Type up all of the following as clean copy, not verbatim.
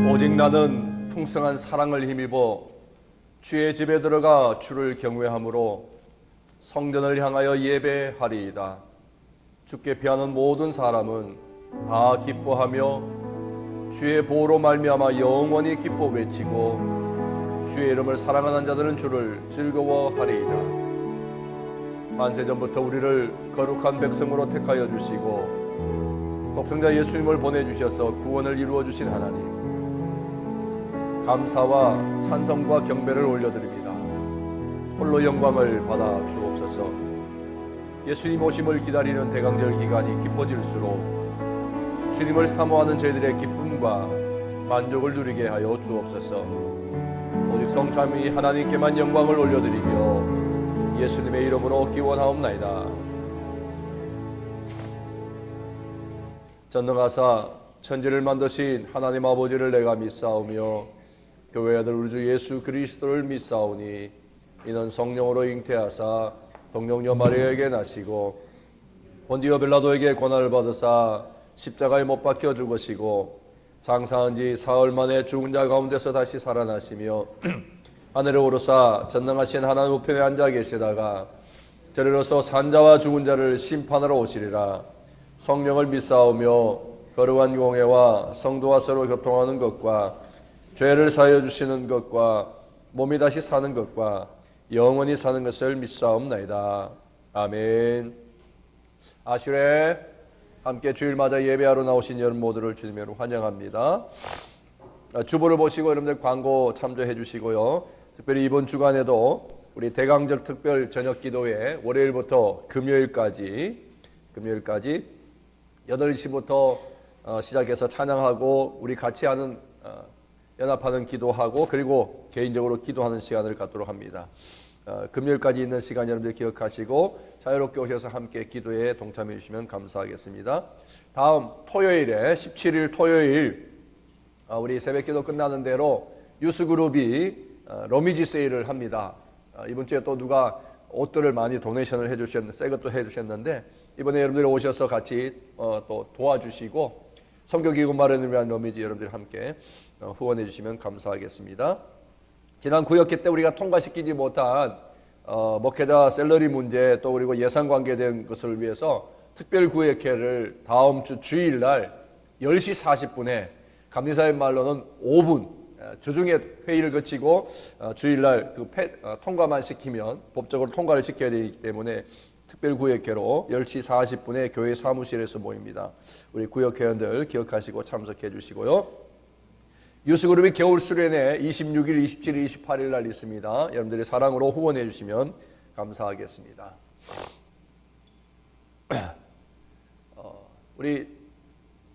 오직 나는 풍성한 사랑을 힘입어 주의 집에 들어가 주를 경외함으로 성전을 향하여 예배하리이다. 주께 피하는 모든 사람은 다 기뻐하며 주의 보호로 말미암아 영원히 기뻐 외치고 주의 이름을 사랑하는 자들은 주를 즐거워하리이다. 만세전부터 우리를 거룩한 백성으로 택하여 주시고 독생자 예수님을 보내주셔서 구원을 이루어 주신 하나님, 감사와 찬송과 경배를 올려드립니다. 홀로 영광을 받아 주옵소서. 예수님 오심을 기다리는 대강절 기간이 깊어질수록 주님을 사모하는 저희들의 기쁨과 만족을 누리게 하여 주옵소서. 오직 성삼위 하나님께만 영광을 올려드리며 예수님의 이름으로 기원하옵나이다. 전능하사 천지를 만드신 하나님 아버지를 내가 믿사오며 교회 아들 우리 주 예수 그리스도를 믿사오니 이는 성령으로 잉태하사 동정녀 마리아에게 나시고 본디오 빌라도에게 고난을 받으사 십자가에 못 박혀 죽으시고 장사한 지 사흘 만에 죽은 자 가운데서 다시 살아나시며 하늘에 오르사 전능하신 하나님 우편에 앉아 계시다가 저리로서 산자와 죽은 자를 심판하러 오시리라. 성령을 믿사오며 거룩한 공회와 성도와 서로 교통하는 것과 죄를 사하여 주시는 것과 몸이 다시 사는 것과 영원히 사는 것을 믿사옵나이다. 아멘. 아슈레 함께 주일 맞아 예배하러 나오신 여러분 모두를 주님으로 환영합니다. 주보를 보시고 여러분들 광고 참조해 주시고요. 특별히 이번 주간에도 우리 대강절 특별 저녁 기도회 월요일부터 금요일까지 8시부터 시작해서 찬양하고 우리 같이 하는 연합하는 기도하고 그리고 개인적으로 기도하는 시간을 갖도록 합니다. 금요일까지 있는 시간 여러분들 기억하시고 자유롭게 오셔서 함께 기도에 동참해 주시면 감사하겠습니다. 다음 토요일에 17일 토요일 우리 새벽기도 끝나는 대로 유스그룹이 러미지 세일을 합니다. 이번 주에 또 누가 옷들을 많이 도네이션을 해주셨는데 새 것도 해주셨는데 이번에 여러분들이 오셔서 같이 또 도와주시고 선교기금 마련을 위한 러미지 여러분들이 함께 후원해 주시면 감사하겠습니다. 지난 구역회 때 우리가 통과시키지 못한 목회자 샐러리 문제 또 그리고 예산 관계된 것을 위해서 특별 구역회를 다음 주 주일날 10시 40분에 감리사의 말로는 5분 주중에 회의를 거치고 주일날 통과만 시키면 법적으로 통과를 시켜야 되기 때문에 특별구역회로 10시 40분에 교회 사무실에서 모입니다. 우리 구역회원들 기억하시고 참석해 주시고요. 유스그룹이 겨울 수련회 26일, 27일, 28일 날 있습니다. 여러분들이 사랑으로 후원해 주시면 감사하겠습니다. 우리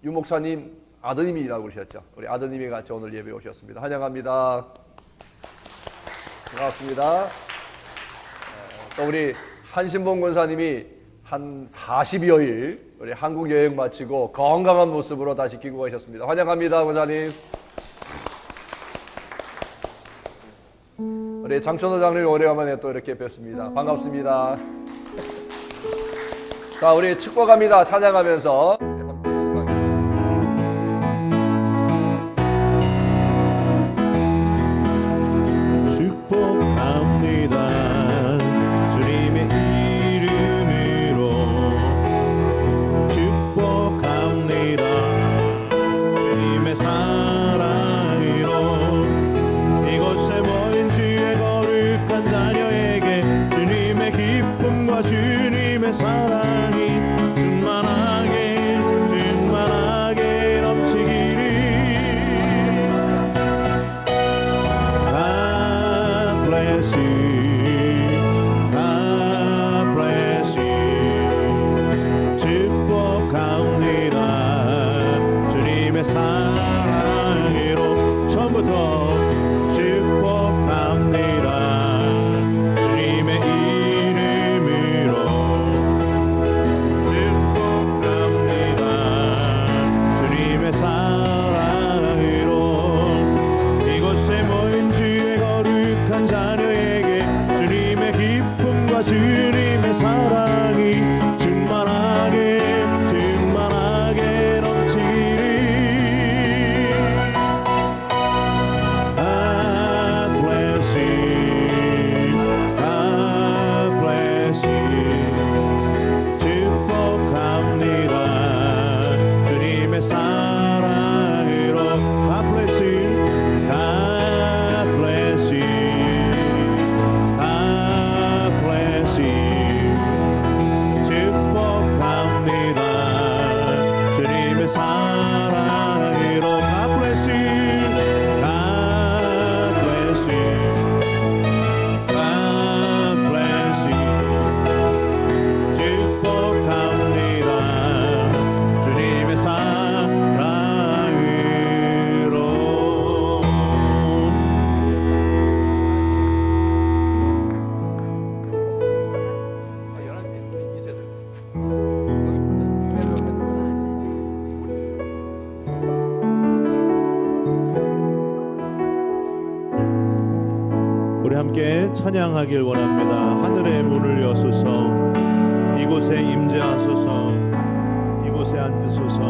유 목사님 아드님이라고 그러셨죠. 우리 아드님이 같이 오늘 예배에 오셨습니다. 환영합니다. 반갑습니다. 또 우리 한신봉 권사님이 한 40여일 우리 한국 여행 마치고 건강한 모습으로 다시 귀국하셨습니다. 환영합니다, 권사님. 우리 장천호 장로님 오래간만에 또 이렇게 뵙습니다. 반갑습니다. 자, 우리 축복합니다. 찬양하면서 함께 인사하겠습니다. 축복합니다. 주님의 이름으로 축복합니다. 주님의 사랑으로 이곳에 모인 주의 거룩한 자녀에게 주님의 기쁨과 주님의 사랑이 충만하게 넘치기를. God bless you. 축복합니다. 주님의 사랑으로 처음부터 축복합니다. 주님의 이름으로 축복합니다. 주님의 사랑으로 이곳에 모인 주의 거룩한 자녀에게 주님의 기쁨과 주님의 사랑이 충만하게 넘치기를. 함께 찬양하길 원합니다. 하늘의 문을 여소서, 이곳에 임재하소서, 이곳에 앉으소서,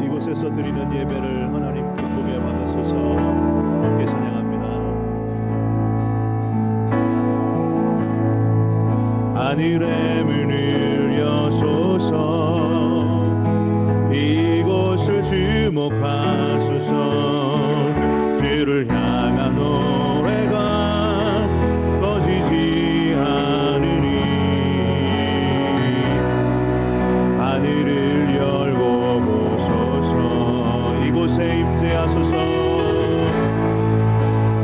이곳에서 드리는 예배를 하나님 기쁘게 받으소서. 함께 찬양합니다. 하늘의 문을 여소서, 이곳을 주목하소서. 주를 향한 노래가 꺼지지 않으니 하늘을 열고 보소서. 이곳에 임재하소서,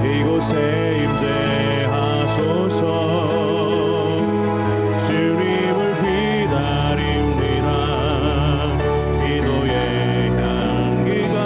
이곳에 임재하소서. 기도의 향기가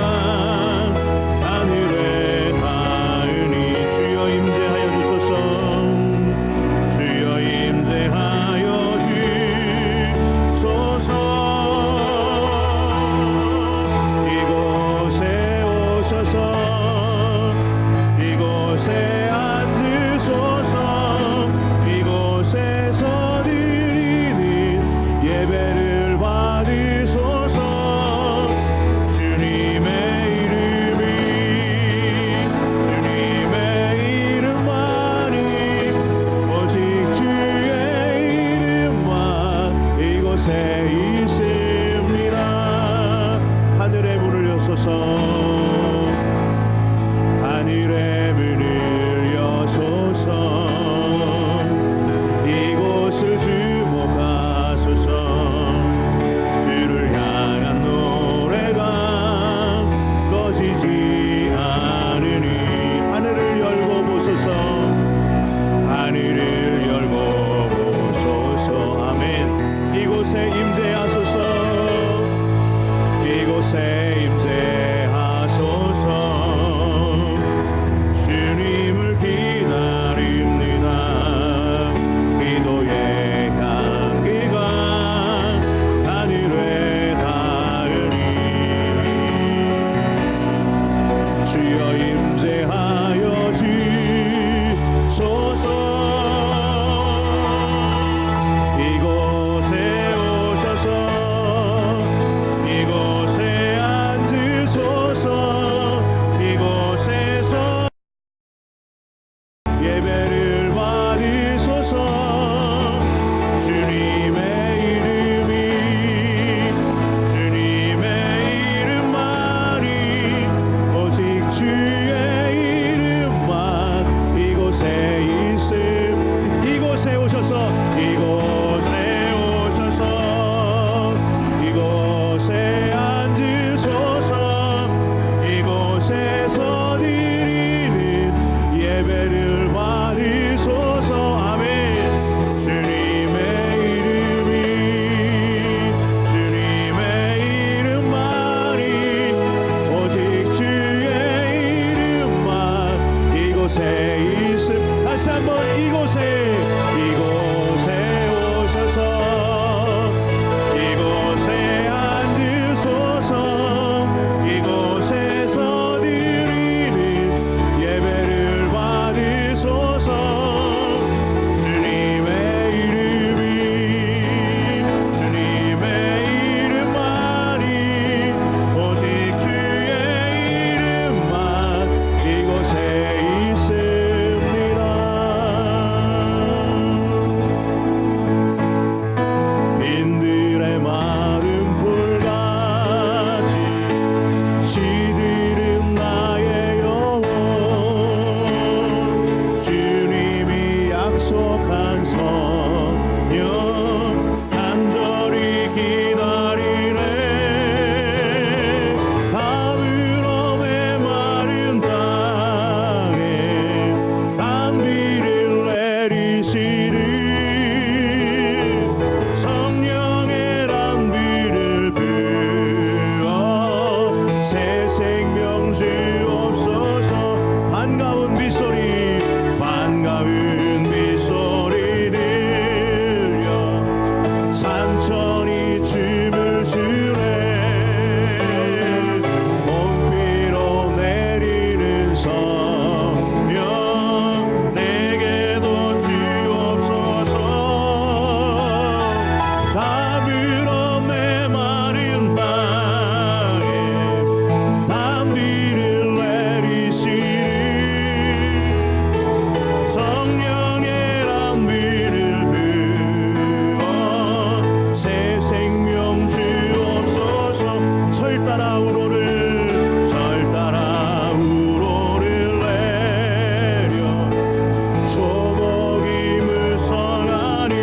소복이 무성하니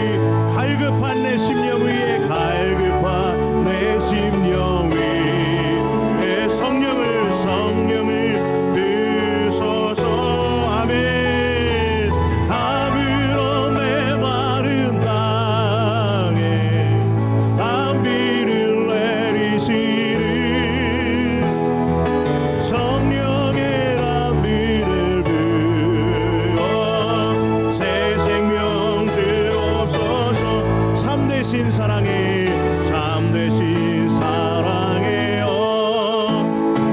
갈급한 내 심령 위에 갈급한 내 심령 위에 성령을 드소서. 아멘. 아브로 메마른 땅에 단비를 내리시는 성령의 단비를 부어 새 생명 주옵소서. 참되신 사랑에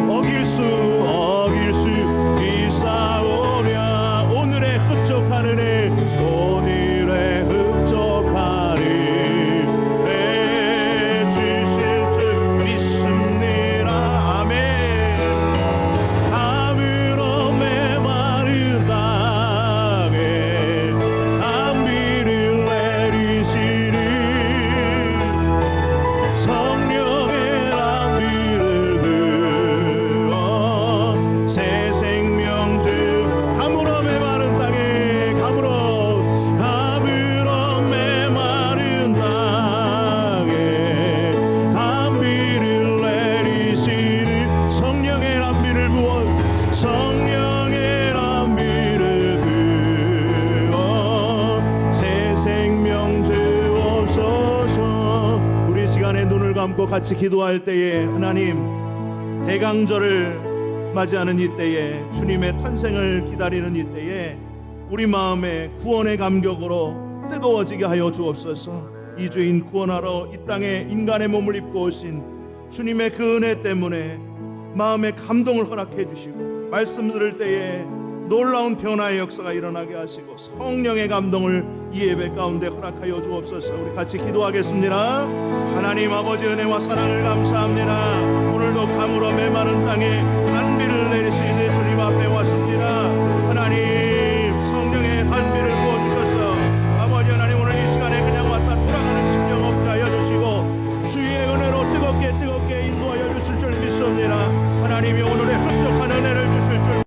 어길 수 있사오랴. 오늘의 흡족한 은혜 주실 줄 믿습니다. 아멘. 아무로 메마른 땅에 단비를 내리시는 성령의 단비를 부어 새 생명 주. 가물어 메마른 땅에 가물어 메마른 땅에 단비를 내리시는 성령의 단비를 부어 새 생명 주옵소서. 우리 시간에 눈을 감고 같이 기도할 때에 하나님, 대강절을 맞이하는 이때에, 주님의 탄생을 기다리는 이때에 우리 마음에 구원의 감격으로 뜨거워지게 하여 주옵소서. 이 죄인 구원하러 이 땅에 인간의 몸을 입고 오신 주님의 그 은혜 때문에 마음에 감동을 허락해 주시고, 말씀 들을 때에 놀라운 변화의 역사가 일어나게 하시고, 성령의 감동을 이 예배 가운데 허락하여 주옵소서. 우리 같이 기도하겠습니다. 하나님 아버지, 은혜와 사랑을 감사합니다. 오늘도 가물어 메마른 땅에 단비를 내리시는 주님 앞에 왔습니다. 하나님, 성령의 단비를 부어주셔서 아버지 하나님, 오늘 이 시간에 그냥 왔다 돌아가는 심령 없게 하여 주시고, 주의 은혜로 뜨겁게 인도하여 주실 줄 믿습니다. 하나님이 오늘의 흡족한 은혜를 주실 줄,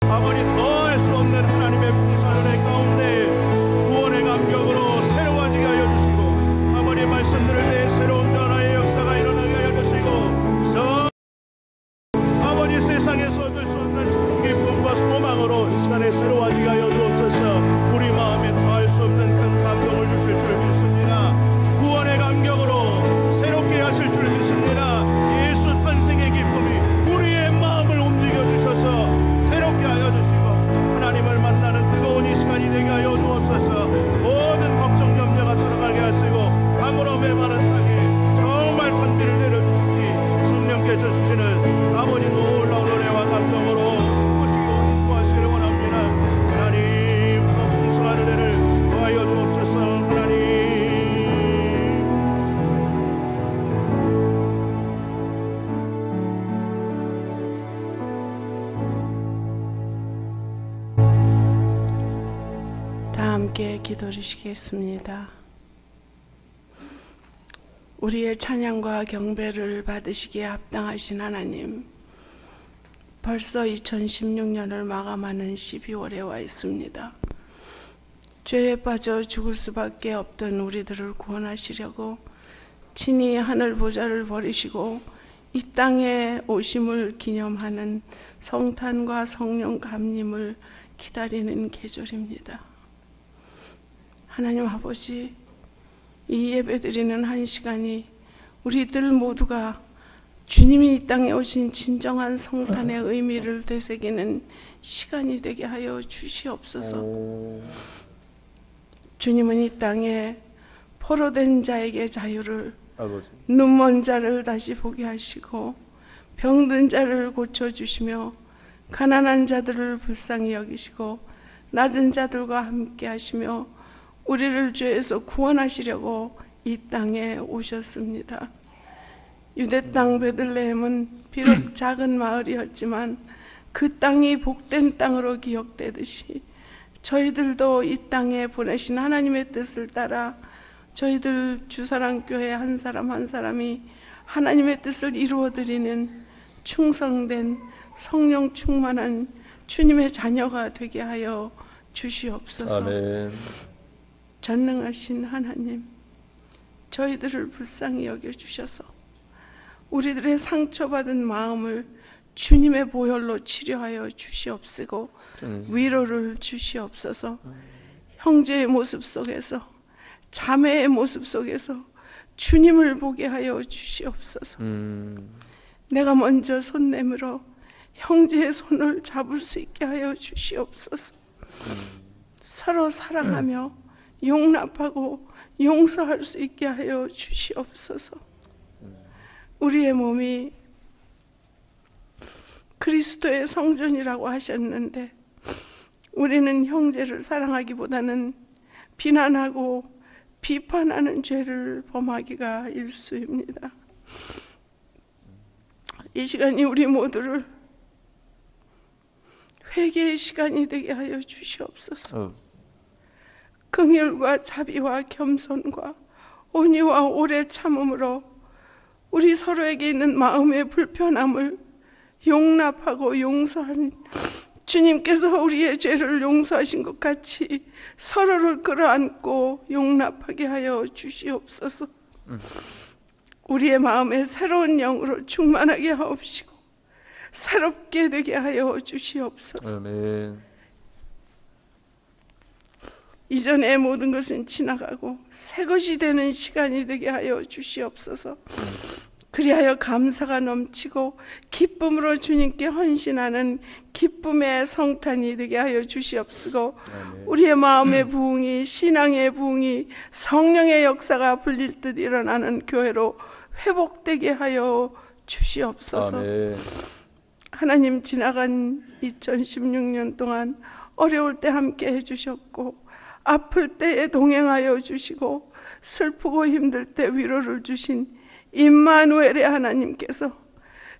아버지 더할 수 없는 하나님의 풍성한 은혜 가운데 구원의 감격으로 새로워지게 하여 주시고, 아버지 말씀 들을 때 새로운 변화의 역사가 일어나게 하여 주시고, 아버지 세상에서 얻을 수 없는 기쁨과 소망으로 이 시간에 새로워지게 하여 주옵소서. 우리 마음에 더할 수 없는 큰 감동을 주실 줄 믿습니다. 구원의 감격으로 새롭게 하실 줄 믿습니다. 예수 탄생의 기쁨이 우리의 마음을 움직여 주셔서 새롭게 하여 주시고, 하나님을 만나는 뜨거운 이 시간이 되게 하여 주옵소서. 모든 걱정 염려가 떠나가게 하시고, 아무로 메마른 땅에 정말 단비를 내려주시니 성령께서 주시는 아버지 놀라운 은혜와 감동으로 오시고 인도하시기를 원합니다. 하나님, 더 풍성한 은혜를 더하여 주옵소서. 하나님, 다 함께 기도드리시겠습니다. 우리의 찬양과 경배를 받으시기에 합당하신 하나님, 벌써 2016년을 마감하는 12월에 와 있습니다. 죄에 빠져 죽을 수밖에 없던 우리들을 구원하시려고 친히 하늘 보좌를 버리시고 이 땅에 오심을 기념하는 성탄과 성령 감림을 기다리는 계절입니다. 하나님 아버지, 이 예배드리는 한 시간이 우리들 모두가 주님이 이 땅에 오신 진정한 성탄의 의미를 되새기는 시간이 되게 하여 주시옵소서. 주님은 이 땅에 포로된 자에게 자유를, 아버지, 눈먼 자를 다시 보게 하시고, 병든 자를 고쳐주시며, 가난한 자들을 불쌍히 여기시고, 낮은 자들과 함께 하시며, 우리를 죄에서 구원하시려고 이 땅에 오셨습니다. 유대 땅 베들레헴은 비록 작은 마을이었지만 그 땅이 복된 땅으로 기억되듯이 저희들도 이 땅에 보내신 하나님의 뜻을 따라 저희들 주사랑교회 한 사람 한 사람이 하나님의 뜻을 이루어드리는 충성된 성령 충만한 주님의 자녀가 되게 하여 주시옵소서. 아멘. 전능하신 하나님, 저희들을 불쌍히 여겨주셔서 우리들의 상처받은 마음을 주님의 보혈로 치료하여 주시옵시고 위로를 주시옵소서. 형제의 모습 속에서, 자매의 모습 속에서 주님을 보게 하여 주시옵소서. 내가 먼저 손 내밀어 형제의 손을 잡을 수 있게 하여 주시옵소서. 서로 사랑하며 용납하고 용서할 수 있게 하여 주시옵소서. 우리의 몸이 그리스도의 성전이라고 하셨는데 우리는 형제를 사랑하기보다는 비난하고 비판하는 죄를 범하기가 일쑤입니다. 이 시간이 우리 모두를 회개의 시간이 되게 하여 주시옵소서. 긍휼과 자비와 겸손과 온유와 오래 참음으로 우리 서로에게 있는 마음의 불편함을 용납하고 용서하는 주님께서 우리의 죄를 용서하신 것 같이 서로를 끌어안고 용납하게 하여 주시옵소서. 우리의 마음에 새로운 영으로 충만하게 하옵시고 새롭게 되게 하여 주시옵소서. 아멘. 이전의 모든 것은 지나가고 새 것이 되는 시간이 되게 하여 주시옵소서. 그리하여 감사가 넘치고 기쁨으로 주님께 헌신하는 기쁨의 성탄이 되게 하여 주시옵시고 우리의 마음의 부흥이, 신앙의 부흥이, 성령의 역사가 불릴 듯 일어나는 교회로 회복되게 하여 주시옵소서. 아멘. 하나님, 지나간 2016년 동안 어려울 때 함께 해주셨고 아플 때에 동행하여 주시고 슬프고 힘들 때 위로를 주신 임마누엘의 하나님께서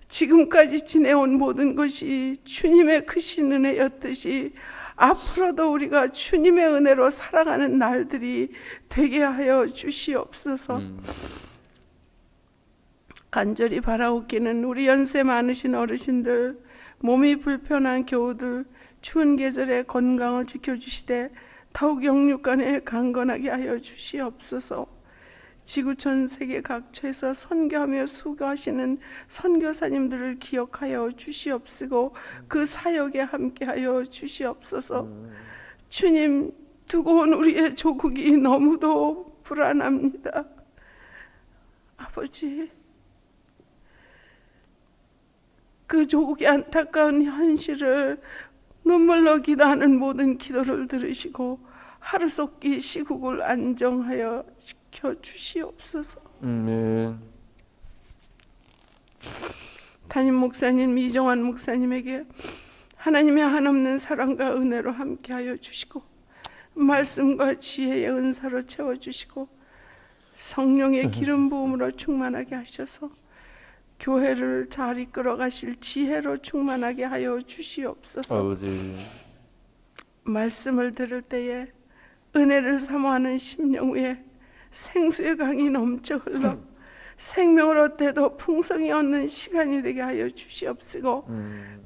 지금까지 지내온 모든 것이 주님의 크신 은혜였듯이 앞으로도 우리가 주님의 은혜로 살아가는 날들이 되게 하여 주시옵소서. 간절히 바라옵기는 우리 연세 많으신 어르신들, 몸이 불편한 교우들, 추운 계절에 건강을 지켜주시되 더욱 영육간에 강건하게 하여 주시옵소서. 지구촌 세계 각처에서 선교하며 수고하시는 선교사님들을 기억하여 주시옵시고 그 사역에 함께하여 주시옵소서. 주님, 두고 온 우리의 조국이 너무도 불안합니다. 아버지, 그 조국의 안타까운 현실을 눈물로 기도하는 모든 기도를 들으시고 하루속히 시국을 안정하여 지켜주시옵소서. 담임 목사님 이정환 목사님에게 하나님의 한없는 사랑과 은혜로 함께하여 주시고 말씀과 지혜의 은사로 채워주시고 성령의 기름 부음으로 충만하게 하셔서 교회를 잘 이끌어 가실 지혜로 충만하게 하여 주시옵소서. 아버지. 말씀을 들을 때에 은혜를 사모하는 심령 위에 생수의 강이 넘쳐 흘러 생명을 얻대도 풍성히 얻는 시간이 되게 하여 주시옵시고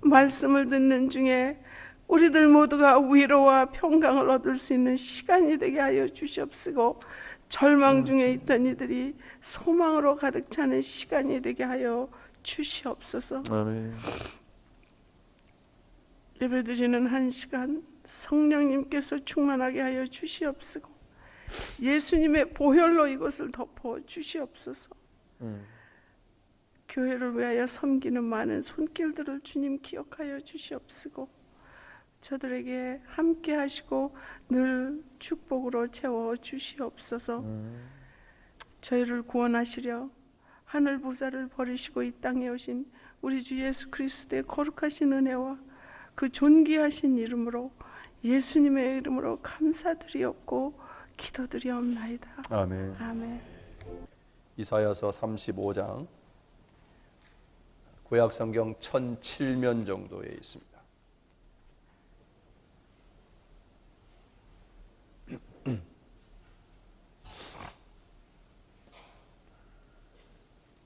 말씀을 듣는 중에 우리들 모두가 위로와 평강을 얻을 수 있는 시간이 되게 하여 주시옵시고 절망 중에 있던 이들이 소망으로 가득 차는 시간이 되게 하여 주시옵소서. 아멘. 예배드리는 한 시간 성령님께서 충만하게 하여 주시옵시고 예수님의 보혈로 이것을 덮어 주시옵소서. 교회를 위하여 섬기는 많은 손길들을 주님 기억하여 주시옵시고 저들에게 함께 하시고 늘 축복으로 채워 주시옵소서. 저희를 구원하시려 하늘 보좌를 버리시고 이 땅에 오신 우리 주 예수 그리스도의 거룩하신 은혜와 그 존귀하신 이름으로 예수님의 이름으로 감사드리옵고 기도드리옵나이다. 아멘. 아멘. 이사야서 35장 구약 성경 1007면 정도에 있습니다.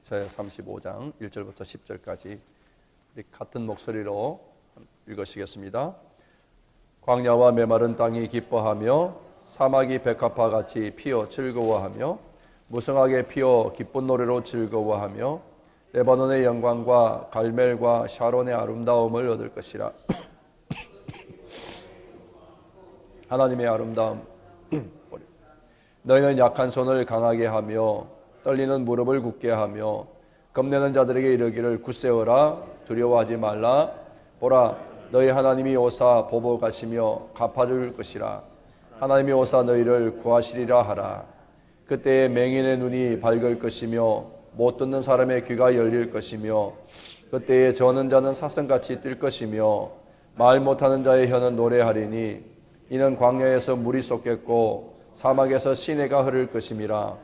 이사야 35장 1절부터 10절까지 우리 같은 목소리로 읽으시겠습니다. 광야와 메마른 땅이 기뻐하며 사막이 백합화 같이 피어 즐거워하며 무성하게 피어 기쁜 노래로 즐거워하며 레바논의 영광과 갈멜과 샤론의 아름다움을 얻을 것이라. 하나님의 아름다움. 너희는 약한 손을 강하게 하며 떨리는 무릎을 굳게 하며 겁내는 자들에게 이르기를 굳세어라, 두려워하지 말라. 보라, 너희 하나님이 오사 보복하시며 갚아줄 것이라. 하나님이 오사 너희를 구하시리라 하라. 그때에 맹인의 눈이 밝을 것이며 못 듣는 사람의 귀가 열릴 것이며 그때에 저는 자는 사슴같이 뛸 것이며 말 못하는 자의 혀는 노래하리니 이는 광야에서 물이 쏟겠고 사막에서 시내가 흐를 것임이라.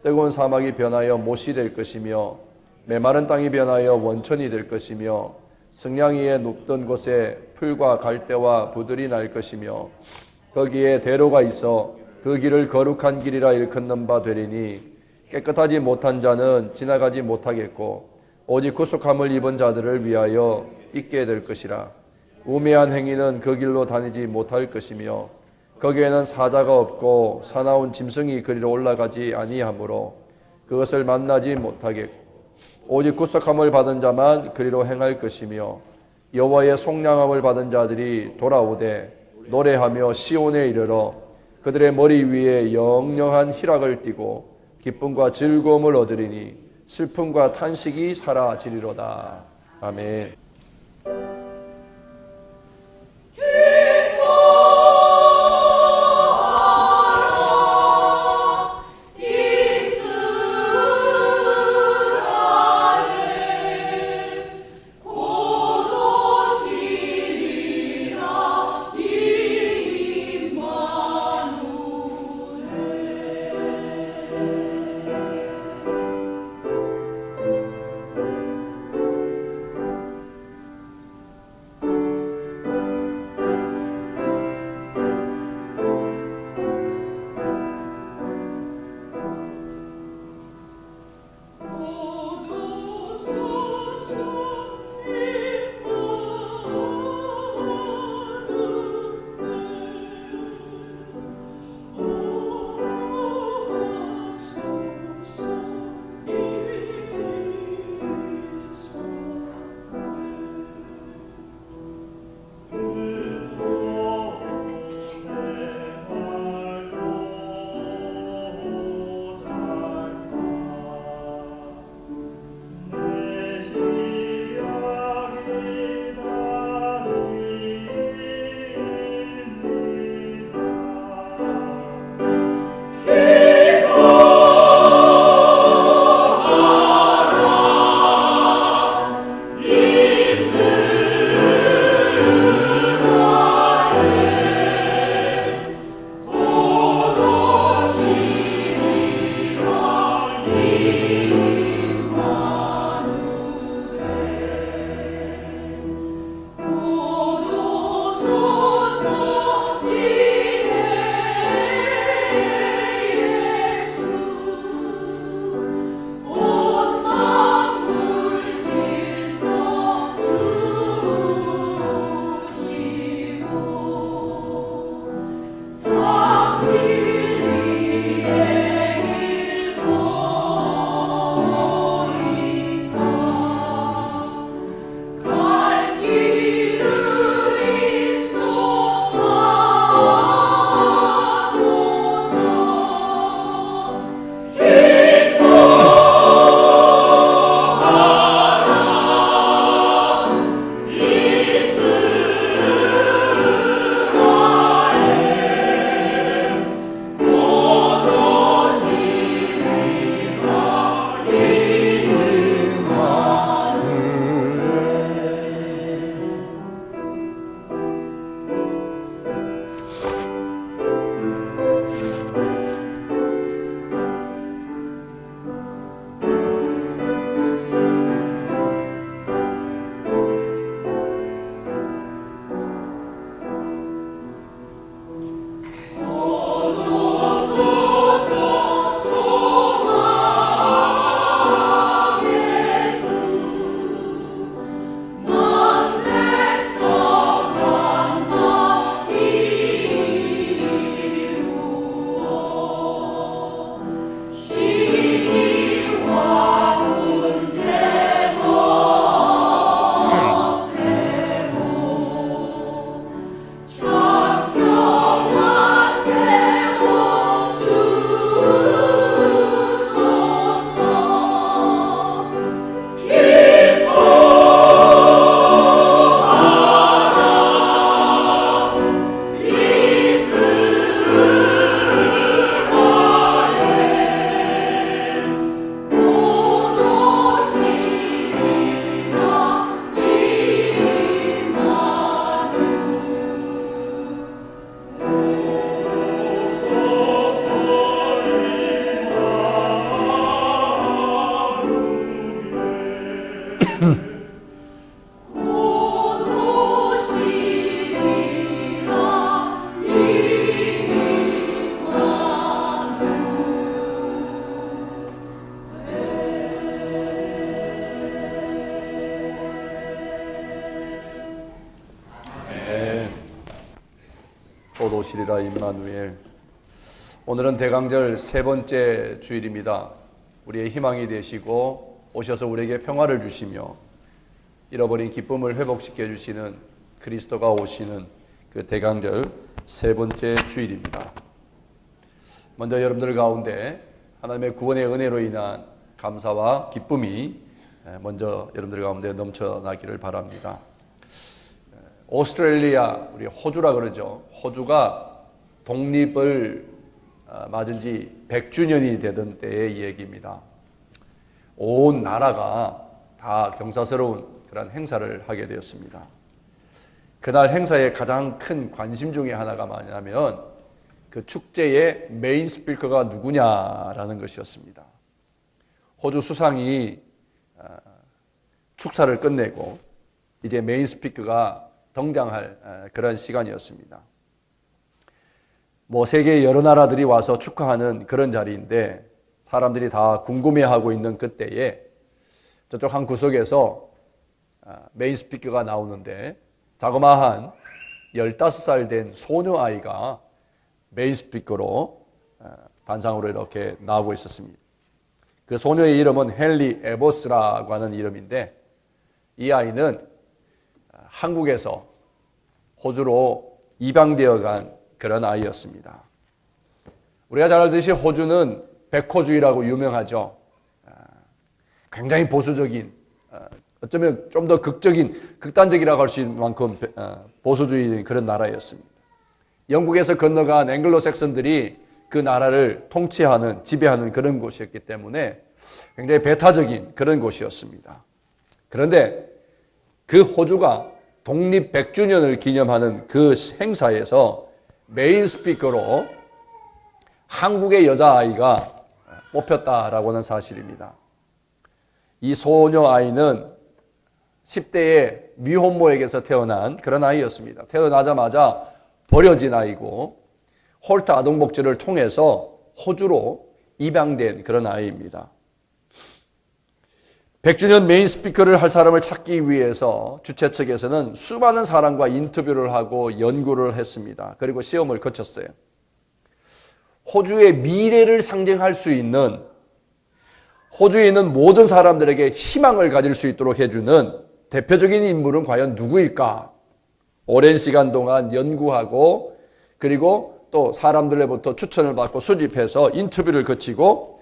뜨거운 사막이 변하여 못이 될 것이며 메마른 땅이 변하여 원천이 될 것이며 승량 위에 눕던 곳에 풀과 갈대와 부들이 날 것이며 거기에 대로가 있어 그 길을 거룩한 길이라 일컫는 바 되리니 깨끗하지 못한 자는 지나가지 못하겠고 오직 구속함을 입은 자들을 위하여 있게 될 것이라. 우매한 행위는 그 길로 다니지 못할 것이며 거기에는 사자가 없고 사나운 짐승이 그리로 올라가지 아니하므로 그것을 만나지 못하겠고 오직 구속함을 받은 자만 그리로 행할 것이며 여호와의 속량함을 받은 자들이 돌아오되 노래하며 시온에 이르러 그들의 머리 위에 영영한 희락을 띠고 기쁨과 즐거움을 얻으리니 슬픔과 탄식이 사라지리로다. 아멘. 오시리라. 임마누엘. 오늘은 대강절 세 번째 주일입니다. 우리의 희망이 되시고 오셔서 우리에게 평화를 주시며 잃어버린 기쁨을 회복시켜 주시는 그리스도가 오시는 그 대강절 세 번째 주일입니다. 먼저 여러분들 가운데 하나님의 구원의 은혜로 인한 감사와 기쁨이 먼저 여러분들 가운데 넘쳐나기를 바랍니다. 오스트레일리아, 우리 호주라 그러죠. 호주가 독립을 맞은 지 100주년이 되던 때의 얘기입니다. 온 나라가 다 경사스러운 그런 행사를 하게 되었습니다. 그날 행사의 가장 큰 관심 중에 하나가 뭐냐면 그 축제의 메인 스피커가 누구냐라는 것이었습니다. 호주 수상이 축사를 끝내고 이제 메인 스피커가 등장할 그런 시간이었습니다. 세계 여러 나라들이 와서 축하하는 그런 자리인데 사람들이 다 궁금해하고 있는 그때에 저쪽 한 구석에서 메인 스피커가 나오는데 자그마한 15살 된 소녀 아이가 메인 스피커로 단상으로 이렇게 나오고 있었습니다. 그 소녀의 이름은 헨리 에버스라고 하는 이름인데 이 아이는 한국에서 호주로 입양되어 간 그런 아이였습니다. 우리가 잘 알듯이 호주는 백호주의라고 유명하죠. 굉장히 보수적인, 어쩌면 좀 더 극단적이라고 할 수 있는 만큼 보수주의인 그런 나라였습니다. 영국에서 건너간 앵글로색슨들이 그 나라를 통치하는, 지배하는 그런 곳이었기 때문에 굉장히 배타적인 그런 곳이었습니다. 그런데 그 호주가 독립 100주년을 기념하는 그 행사에서 메인 스피커로 한국의 여자아이가 뽑혔다라고 하는 사실입니다. 이 소녀 아이는 10대의 미혼모에게서 태어난 그런 아이였습니다. 태어나자마자 버려진 아이고 홀트 아동복지를 통해서 호주로 입양된 그런 아이입니다. 100주년 메인 스피커를 할 사람을 찾기 위해서 주최 측에서는 수많은 사람과 인터뷰를 하고 연구를 했습니다. 그리고 시험을 거쳤어요. 호주의 미래를 상징할 수 있는, 호주에 있는 모든 사람들에게 희망을 가질 수 있도록 해주는 대표적인 인물은 과연 누구일까? 오랜 시간 동안 연구하고 그리고 또 사람들로부터 추천을 받고 수집해서 인터뷰를 거치고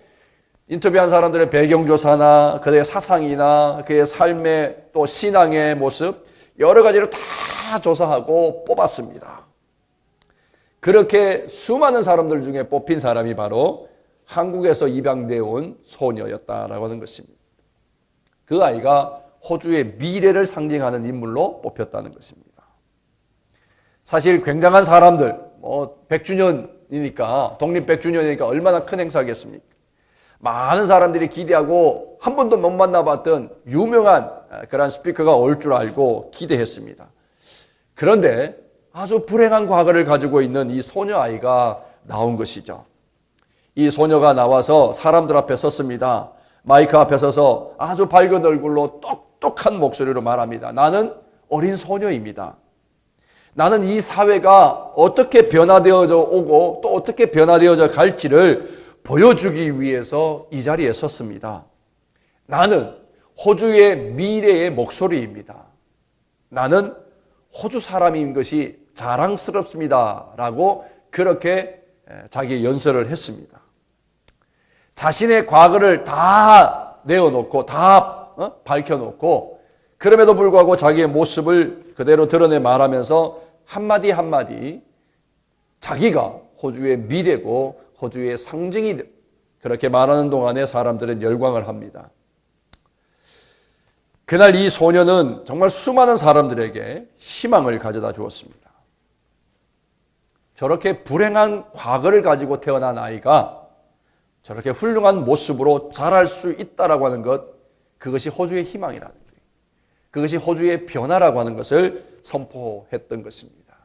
인터뷰한 사람들의 배경조사나 그의 사상이나 그의 삶의 또 신앙의 모습 여러 가지를 다 조사하고 뽑았습니다. 그렇게 수많은 사람들 중에 뽑힌 사람이 바로 한국에서 입양되어 온 소녀였다라고 하는 것입니다. 그 아이가 호주의 미래를 상징하는 인물로 뽑혔다는 것입니다. 사실 굉장한 사람들, 100주년이니까, 독립 100주년이니까 얼마나 큰 행사겠습니까? 많은 사람들이 기대하고 한 번도 못 만나봤던 유명한 그런 스피커가 올 줄 알고 기대했습니다. 그런데 아주 불행한 과거를 가지고 있는 이 소녀 아이가 나온 것이죠. 이 소녀가 나와서 사람들 앞에 섰습니다. 마이크 앞에 서서 아주 밝은 얼굴로 똑똑한 목소리로 말합니다. 나는 어린 소녀입니다. 나는 이 사회가 어떻게 변화되어져 오고 또 어떻게 변화되어져 갈지를 보여주기 위해서 이 자리에 섰습니다. 나는 호주의 미래의 목소리입니다. 나는 호주 사람인 것이 자랑스럽습니다. 라고 그렇게 자기 연설을 했습니다. 자신의 과거를 다 내어놓고 다 밝혀놓고 그럼에도 불구하고 자기의 모습을 그대로 드러내 말하면서 한마디 한마디 자기가 호주의 미래고 호주의 상징이 그렇게 말하는 동안에 사람들은 열광을 합니다. 그날 이 소녀는 정말 수많은 사람들에게 희망을 가져다 주었습니다. 저렇게 불행한 과거를 가지고 태어난 아이가 저렇게 훌륭한 모습으로 자랄 수 있다라고 하는 것, 그것이 호주의 희망이라는 거예요. 그것이 호주의 변화라고 하는 것을 선포했던 것입니다.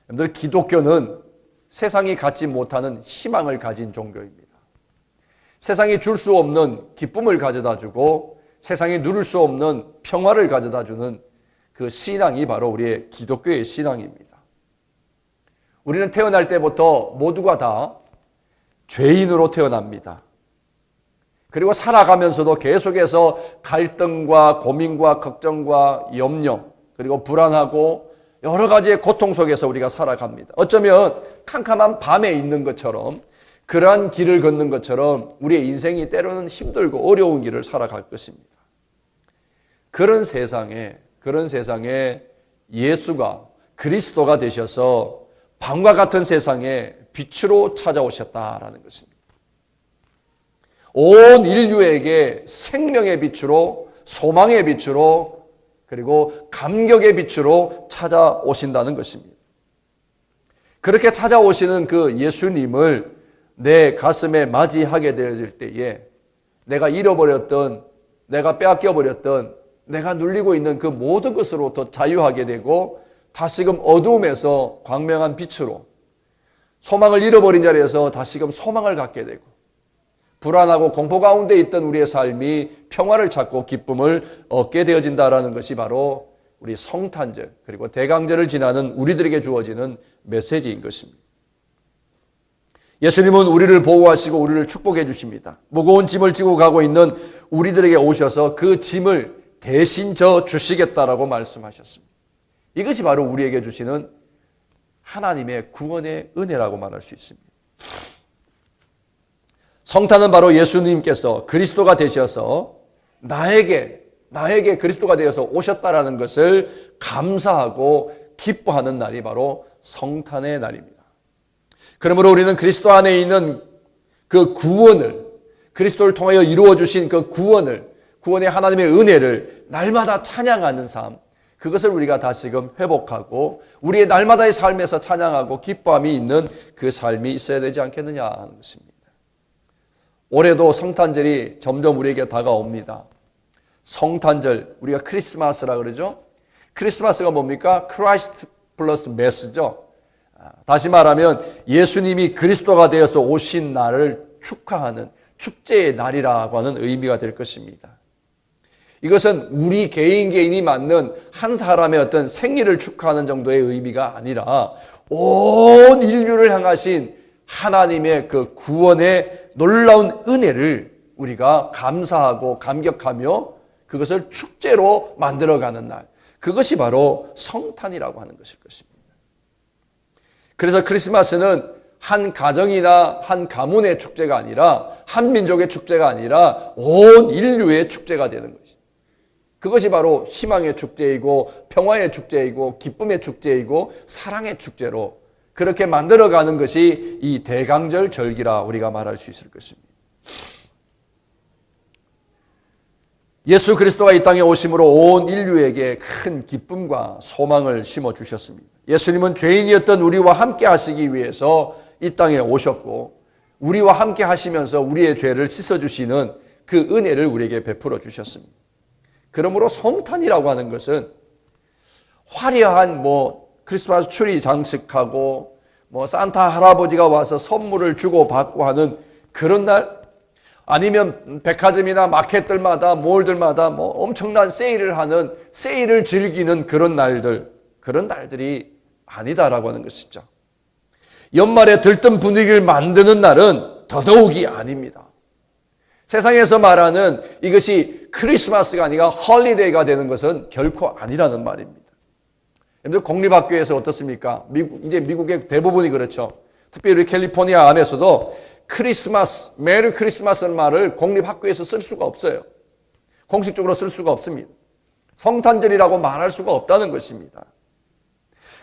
여러분들, 기독교는 세상이 갖지 못하는 희망을 가진 종교입니다. 세상이 줄 수 없는 기쁨을 가져다 주고 세상이 누릴 수 없는 평화를 가져다 주는 그 신앙이 바로 우리의 기독교의 신앙입니다. 우리는 태어날 때부터 모두가 다 죄인으로 태어납니다. 그리고 살아가면서도 계속해서 갈등과 고민과 걱정과 염려, 그리고 불안하고 여러 가지의 고통 속에서 우리가 살아갑니다. 어쩌면 캄캄한 밤에 있는 것처럼, 그러한 길을 걷는 것처럼 우리의 인생이 때로는 힘들고 어려운 길을 살아갈 것입니다. 그런 세상에 예수가 그리스도가 되셔서 밤과 같은 세상에 빛으로 찾아오셨다라는 것입니다. 온 인류에게 생명의 빛으로, 소망의 빛으로, 그리고 감격의 빛으로 찾아오신다는 것입니다. 그렇게 찾아오시는 그 예수님을 내 가슴에 맞이하게 되어질 때에 내가 잃어버렸던, 내가 빼앗겨버렸던, 내가 눌리고 있는 그 모든 것으로부터 자유하게 되고 다시금 어두움에서 광명한 빛으로, 소망을 잃어버린 자리에서 다시금 소망을 갖게 되고, 불안하고 공포 가운데 있던 우리의 삶이 평화를 찾고 기쁨을 얻게 되어진다라는 것이 바로 우리 성탄절, 그리고 대강절을 지나는 우리들에게 주어지는 메시지인 것입니다. 예수님은 우리를 보호하시고 우리를 축복해 주십니다. 무거운 짐을 지고 가고 있는 우리들에게 오셔서 그 짐을 대신 져 주시겠다라고 말씀하셨습니다. 이것이 바로 우리에게 주시는 하나님의 구원의 은혜라고 말할 수 있습니다. 성탄은 바로 예수님께서 그리스도가 되셔서 나에게 그리스도가 되어서 오셨다라는 것을 감사하고 기뻐하는 날이 바로 성탄의 날입니다. 그러므로 우리는 그리스도 안에 있는 그 구원을, 그리스도를 통하여 이루어 주신 그 구원의 하나님의 은혜를 날마다 찬양하는 삶, 그것을 우리가 다시금 회복하고 우리의 날마다의 삶에서 찬양하고 기뻐함이 있는 그 삶이 있어야 되지 않겠느냐 하는 것입니다. 올해도 성탄절이 점점 우리에게 다가옵니다. 성탄절, 우리가 크리스마스라 그러죠. 크리스마스가 뭡니까? 크라이스트 플러스 메스죠. 다시 말하면 예수님이 그리스도가 되어서 오신 날을 축하하는 축제의 날이라고 하는 의미가 될 것입니다. 이것은 우리 개인이 맞는 한 사람의 어떤 생일을 축하하는 정도의 의미가 아니라 온 인류를 향하신 하나님의 그 구원의 놀라운 은혜를 우리가 감사하고 감격하며 그것을 축제로 만들어가는 날, 그것이 바로 성탄이라고 하는 것일 것입니다. 그래서 크리스마스는 한 가정이나 한 가문의 축제가 아니라, 한 민족의 축제가 아니라 온 인류의 축제가 되는 것입니다. 그것이 바로 희망의 축제이고 평화의 축제이고 기쁨의 축제이고 사랑의 축제로 그렇게 만들어가는 것이 이 대강절 절기라 우리가 말할 수 있을 것입니다. 예수 그리스도가 이 땅에 오심으로 온 인류에게 큰 기쁨과 소망을 심어주셨습니다. 예수님은 죄인이었던 우리와 함께 하시기 위해서 이 땅에 오셨고 우리와 함께 하시면서 우리의 죄를 씻어주시는 그 은혜를 우리에게 베풀어 주셨습니다. 그러므로 성탄이라고 하는 것은 화려한 크리스마스 트리 장식하고 산타 할아버지가 와서 선물을 주고 받고 하는 그런 날, 아니면 백화점이나 마켓들마다 몰들마다 엄청난 세일을 하는, 세일을 즐기는 그런 날들이 아니다라고 하는 것이죠. 연말에 들뜬 분위기를 만드는 날은 더더욱이 아닙니다. 세상에서 말하는 이것이 크리스마스가 아니라 홀리데이가 되는 것은 결코 아니라는 말입니다. 여러분들 공립학교에서 어떻습니까? 이제 미국의 대부분이 그렇죠. 특별히 캘리포니아 안에서도 크리스마스, 메리 크리스마스라는 말을 공립학교에서 쓸 수가 없어요. 공식적으로 쓸 수가 없습니다. 성탄절이라고 말할 수가 없다는 것입니다.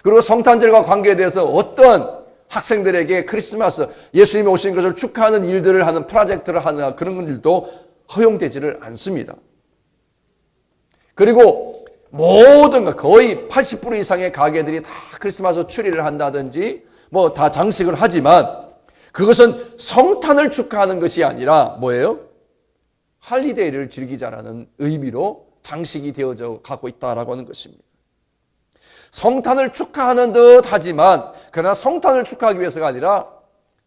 그리고 성탄절과 관계돼서 어떤 학생들에게 크리스마스, 예수님이 오신 것을 축하하는 일들을 하는, 프로젝트를 하는 그런 일도 허용되지를 않습니다. 그리고 모든 거의 80% 이상의 가게들이 다 크리스마스 트리를 한다든지 다 장식을 하지만 그것은 성탄을 축하하는 것이 아니라 뭐예요? 할리데이를 즐기자라는 의미로 장식이 되어져 가고 있다라고 하는 것입니다. 성탄을 축하하는 듯 하지만 그러나 성탄을 축하하기 위해서가 아니라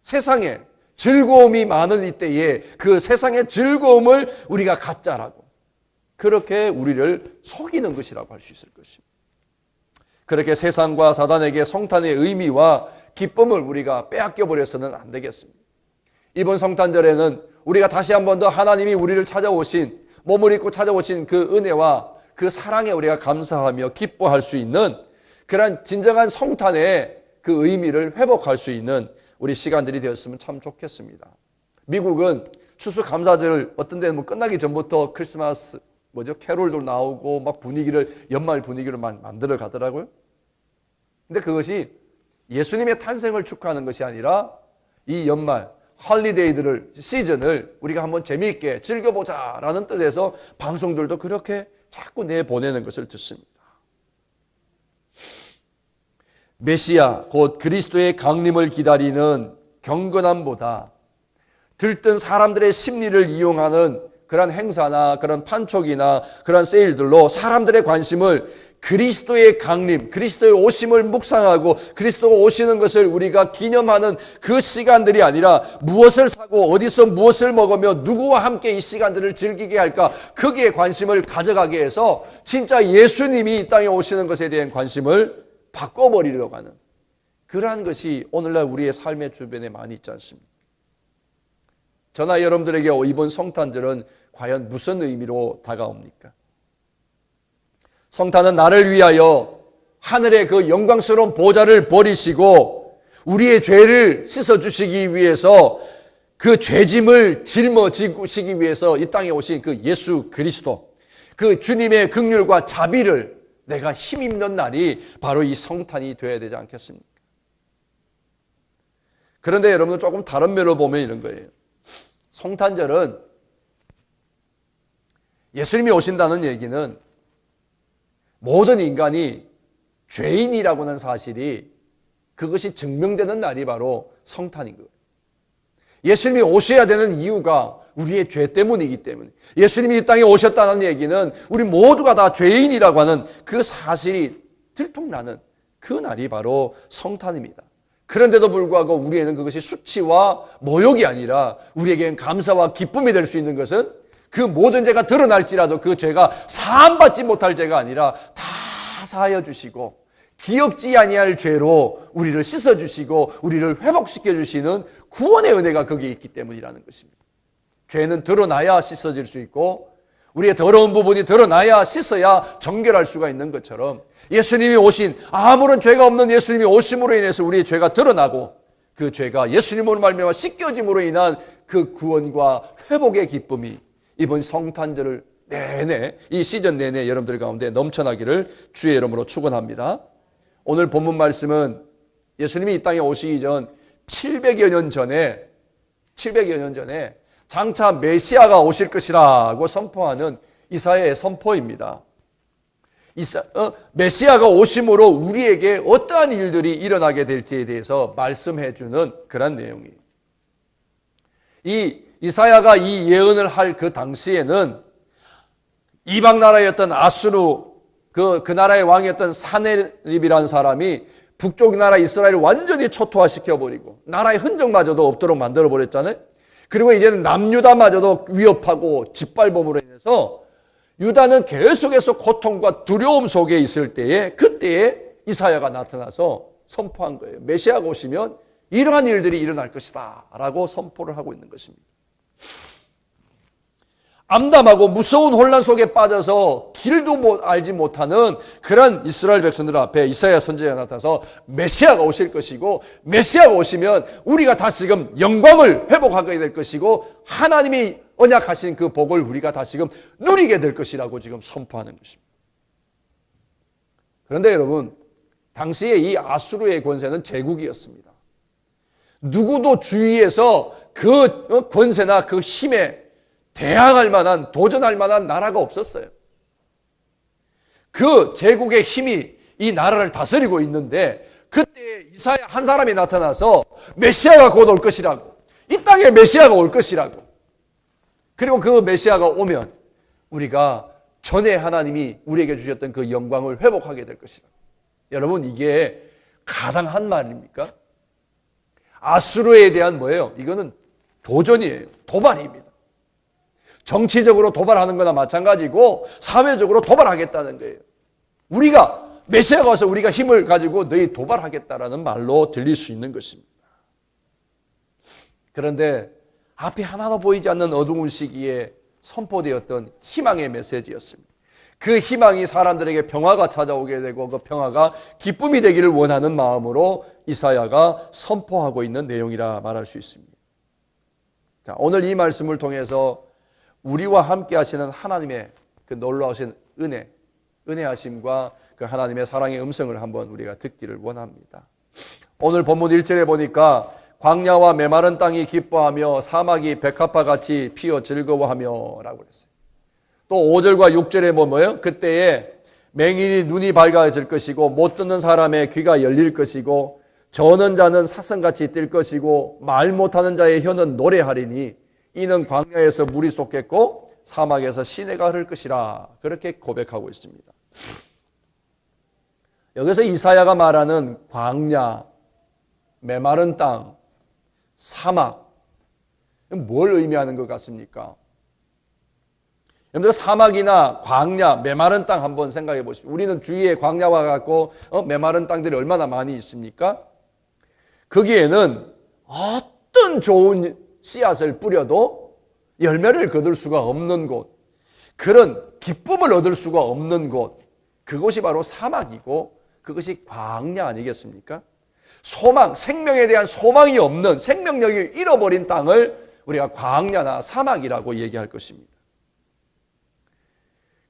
세상에 즐거움이 많은 이때에 그 세상의 즐거움을 우리가 갖자라고, 그렇게 우리를 속이는 것이라고 할 수 있을 것입니다. 그렇게 세상과 사단에게 성탄의 의미와 기쁨을 우리가 빼앗겨 버려서는 안 되겠습니다. 이번 성탄절에는 우리가 다시 한 번 더 하나님이 우리를 찾아오신, 몸을 입고 찾아오신 그 은혜와 그 사랑에 우리가 감사하며 기뻐할 수 있는 그런 진정한 성탄의 그 의미를 회복할 수 있는 우리 시간들이 되었으면 참 좋겠습니다. 미국은 추수감사절 어떤 데는 뭐 끝나기 전부터 크리스마스 캐롤도 나오고 막 연말 분위기를 만들어 가더라고요. 근데 그것이 예수님의 탄생을 축하하는 것이 아니라 이 연말 시즌을 우리가 한번 재미있게 즐겨보자라는 뜻에서 방송들도 그렇게 자꾸 내보내는 것을 듣습니다. 메시아 곧 그리스도의 강림을 기다리는 경건함보다 들뜬 사람들의 심리를 이용하는 그런 행사나 그런 판촉이나 그런 세일들로 사람들의 관심을 그리스도의 강림, 그리스도의 오심을 묵상하고 그리스도가 오시는 것을 우리가 기념하는 그 시간들이 아니라 무엇을 사고 어디서 무엇을 먹으며 누구와 함께 이 시간들을 즐기게 할까, 거기에 관심을 가져가게 해서 진짜 예수님이 이 땅에 오시는 것에 대한 관심을 바꿔버리려고 하는 그러한 것이 오늘날 우리의 삶의 주변에 많이 있지 않습니까? 저나 여러분들에게 이번 성탄절은 과연 무슨 의미로 다가옵니까? 성탄은 나를 위하여 하늘의 그 영광스러운 보좌를 버리시고 우리의 죄를 씻어주시기 위해서 그 죄짐을 짊어지시기 위해서 이 땅에 오신 그 예수 그리스도, 그 주님의 긍휼과 자비를 내가 힘입는 날이 바로 이 성탄이 되어야 되지 않겠습니까? 그런데 여러분 조금 다른 면으로 보면 이런 거예요. 성탄절은 예수님이 오신다는 얘기는 모든 인간이 죄인이라고 하는 사실이 그것이 증명되는 날이 바로 성탄인 거예요. 예수님이 오셔야 되는 이유가 우리의 죄 때문이기 때문에, 예수님이 이 땅에 오셨다는 얘기는 우리 모두가 다 죄인이라고 하는 그 사실이 들통나는 그 날이 바로 성탄입니다. 그런데도 불구하고 우리에는 그것이 수치와 모욕이 아니라 우리에게는 감사와 기쁨이 될 수 있는 것은 그 모든 죄가 드러날지라도 그 죄가 사함받지 못할 죄가 아니라 다 사하여 주시고 기억지 아니할 죄로 우리를 씻어주시고 우리를 회복시켜주시는 구원의 은혜가 거기에 있기 때문이라는 것입니다. 죄는 드러나야 씻어질 수 있고 우리의 더러운 부분이 드러나야 씻어야 정결할 수가 있는 것처럼 예수님이 오신, 아무런 죄가 없는 예수님이 오심으로 인해서 우리의 죄가 드러나고 그 죄가 예수님으로 말미암아 씻겨짐으로 인한 그 구원과 회복의 기쁨이 이번 성탄절을 내내, 이 시즌 내내 여러분들 가운데 넘쳐나기를 주의 이름으로 축원합니다. 오늘 본문 말씀은 예수님이 이 땅에 오시기 전 700여 년 전에 장차 메시아가 오실 것이라고 선포하는 이사야의 선포입니다. 메시아가 오심으로 우리에게 어떠한 일들이 일어나게 될지에 대해서 말씀해 주는 그런 내용이에요. 이 이사야가 이 예언을 할 그 당시에는 이방 나라였던 아수르, 그 나라의 왕이었던 사네립이라는 사람이 북쪽 나라 이스라엘을 완전히 초토화시켜버리고 나라의 흔적마저도 없도록 만들어버렸잖아요. 그리고 이제는 남유다마저도 위협하고 짓밟음으로 인해서 유다는 계속해서 고통과 두려움 속에 있을 때에, 그때에 이사야가 나타나서 선포한 거예요. 메시아가 오시면 이러한 일들이 일어날 것이다 라고 선포를 하고 있는 것입니다. 암담하고 무서운 혼란 속에 빠져서 길도 알지 못하는 그런 이스라엘 백성들 앞에 이사야 선지자가 나타나서 메시아가 오실 것이고, 메시아가 오시면 우리가 다시금 영광을 회복하게 될 것이고 하나님이 언약하신 그 복을 우리가 다시금 누리게 될 것이라고 지금 선포하는 것입니다. 그런데 여러분, 당시에 이 아수르의 권세는 제국이었습니다. 누구도 주위에서 그 권세나 그 힘에 대항할 만한, 도전할 만한 나라가 없었어요. 그 제국의 힘이 이 나라를 다스리고 있는데 그때 이사야 한 사람이 나타나서 메시아가 곧 올 것이라고, 이 땅에 메시아가 올 것이라고, 그리고 그 메시아가 오면 우리가 전에 하나님이 우리에게 주셨던 그 영광을 회복하게 될 것이라고. 여러분, 이게 가당한 말입니까? 아수르에 대한 뭐예요? 이거는 도전이에요. 도발입니다. 정치적으로 도발하는 거나 마찬가지고 사회적으로 도발하겠다는 거예요. 우리가 메시아가 와서 우리가 힘을 가지고 너희 도발하겠다라는 말로 들릴 수 있는 것입니다. 그런데 앞이 하나도 보이지 않는 어두운 시기에 선포되었던 희망의 메시지였습니다. 그 희망이 사람들에게 평화가 찾아오게 되고 그 평화가 기쁨이 되기를 원하는 마음으로 이사야가 선포하고 있는 내용이라 말할 수 있습니다. 자, 오늘 이 말씀을 통해서 우리와 함께 하시는 하나님의 그 놀라우신 은혜하심과 그 하나님의 사랑의 음성을 한번 우리가 듣기를 원합니다. 오늘 본문 1절에 보니까 광야와 메마른 땅이 기뻐하며 사막이 백합화같이 피어 즐거워하며 라고 그랬어요. 또 5절과 6절에 뭐예요? 그때에 맹인이 눈이 밝아질 것이고 못 듣는 사람의 귀가 열릴 것이고 저는 자는 사슴같이 뛸 것이고 말 못하는 자의 혀는 노래하리니 이는 광야에서 물이 쏟겠고 사막에서 시내가 흐를 것이라 그렇게 고백하고 있습니다. 여기서 이사야가 말하는 광야, 메마른 땅, 사막 뭘 의미하는 것 같습니까? 여러분들 사막이나 광야, 메마른 땅 한번 생각해 보십시오. 우리는 주위에 광야와 같고 메마른 땅들이 얼마나 많이 있습니까? 거기에는 어떤 좋은 씨앗을 뿌려도 열매를 거둘 수가 없는 곳, 그런 기쁨을 얻을 수가 없는 곳, 그것이 바로 사막이고 그것이 광야 아니겠습니까? 소망, 생명에 대한 소망이 없는, 생명력이 잃어버린 땅을 우리가 광야나 사막이라고 얘기할 것입니다.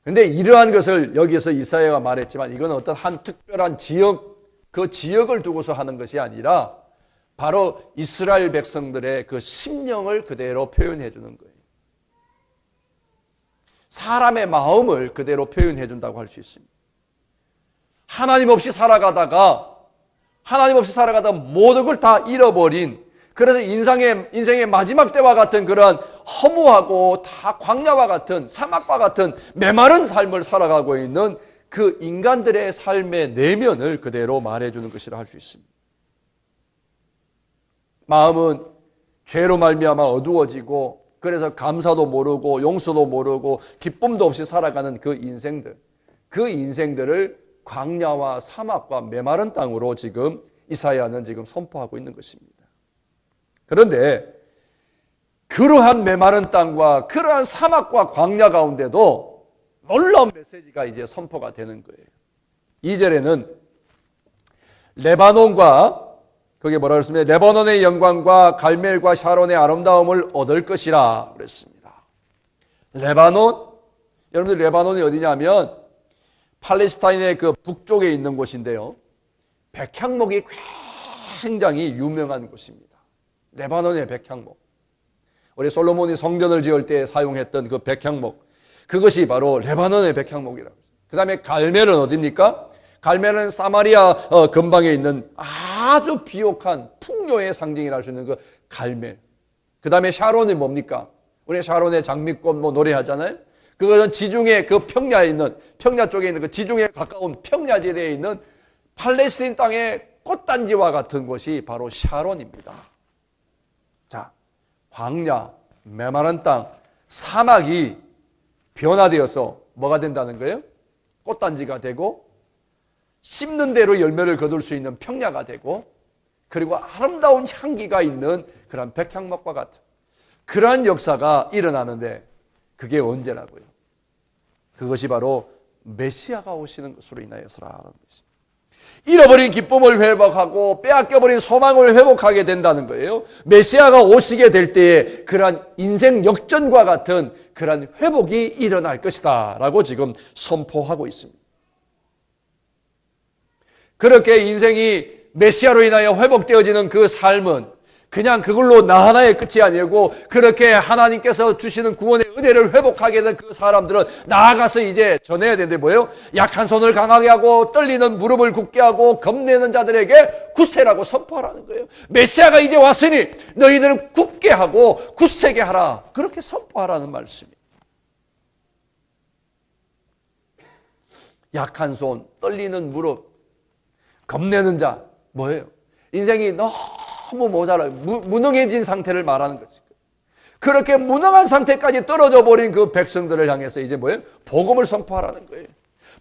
그런데 이러한 것을 여기에서 이사야가 말했지만 이건 어떤 한 특별한 지역, 그 지역을 두고서 하는 것이 아니라 바로 이스라엘 백성들의 그 심령을 그대로 표현해 주는 거예요. 사람의 마음을 그대로 표현해 준다고 할 수 있습니다. 하나님 없이 살아가다가 모든 걸 다 잃어버린, 그래서 인생의 마지막 때와 같은 그런 허무하고 다 광야와 같은 사막과 같은 메마른 삶을 살아가고 있는 그 인간들의 삶의 내면을 그대로 말해주는 것이라 할 수 있습니다. 마음은 죄로 말미암아 어두워지고 그래서 감사도 모르고 용서도 모르고 기쁨도 없이 살아가는 그 인생들을 광야와 사막과 메마른 땅으로 지금 이사야는 지금 선포하고 있는 것입니다. 그런데 그러한 메마른 땅과 그러한 사막과 광야 가운데도 놀라운 메시지가 이제 선포가 되는 거예요. 2절에는 레바논과 거기에 뭐라고 했습니까? 레바논의 영광과 갈멜과 샤론의 아름다움을 얻을 것이라 그랬습니다. 레바논? 여러분들 레바논이 어디냐면 팔레스타인의 그 북쪽에 있는 곳인데요. 백향목이 굉장히 유명한 곳입니다. 레바논의 백향목. 우리 솔로몬이 성전을 지을 때 사용했던 그 백향목. 그것이 바로 레바논의 백향목이라고. 그 다음에 갈멜은 어디입니까? 갈멜은 사마리아 근방에 있는 아주 비옥한 풍요의 상징이라 할 수 있는 그 갈멜. 그 다음에 샤론이 뭡니까? 우리 샤론의 장미꽃 노래하잖아요. 그것은 지중해 그 평야 쪽에 있는 그 지중해 가까운 평야지대에 있는 팔레스타인 땅의 꽃단지와 같은 곳이 바로 샤론입니다. 자, 광야, 메마른 땅, 사막이 변화되어서 뭐가 된다는 거예요? 꽃단지가 되고 씹는 대로 열매를 거둘 수 있는 평야가 되고 그리고 아름다운 향기가 있는 그런 백향목과 같은 그러한 역사가 일어나는데 그게 언제라고요? 그것이 바로 메시아가 오시는 것으로 인하여서라는 것입니다. 잃어버린 기쁨을 회복하고 빼앗겨버린 소망을 회복하게 된다는 거예요. 메시아가 오시게 될 때에 그러한 인생 역전과 같은 그러한 회복이 일어날 것이다 라고 지금 선포하고 있습니다. 그렇게 인생이 메시아로 인하여 회복되어지는 그 삶은 그냥 그걸로 나 하나의 끝이 아니고 그렇게 하나님께서 주시는 구원의 은혜를 회복하게 된 그 사람들은 나아가서 이제 전해야 되는데 뭐예요? 약한 손을 강하게 하고 떨리는 무릎을 굳게 하고 겁내는 자들에게 굳세라고 선포하라는 거예요. 메시아가 이제 왔으니 너희들을 굳게 하고 굳세게 하라. 그렇게 선포하라는 말씀이에요. 약한 손, 떨리는 무릎, 겁내는 자 뭐예요? 인생이 너무 모자라요. 무능해진 상태를 말하는 것이죠. 그렇게 무능한 상태까지 떨어져 버린 그 백성들을 향해서 이제 뭐예요? 복음을 선포하라는 거예요.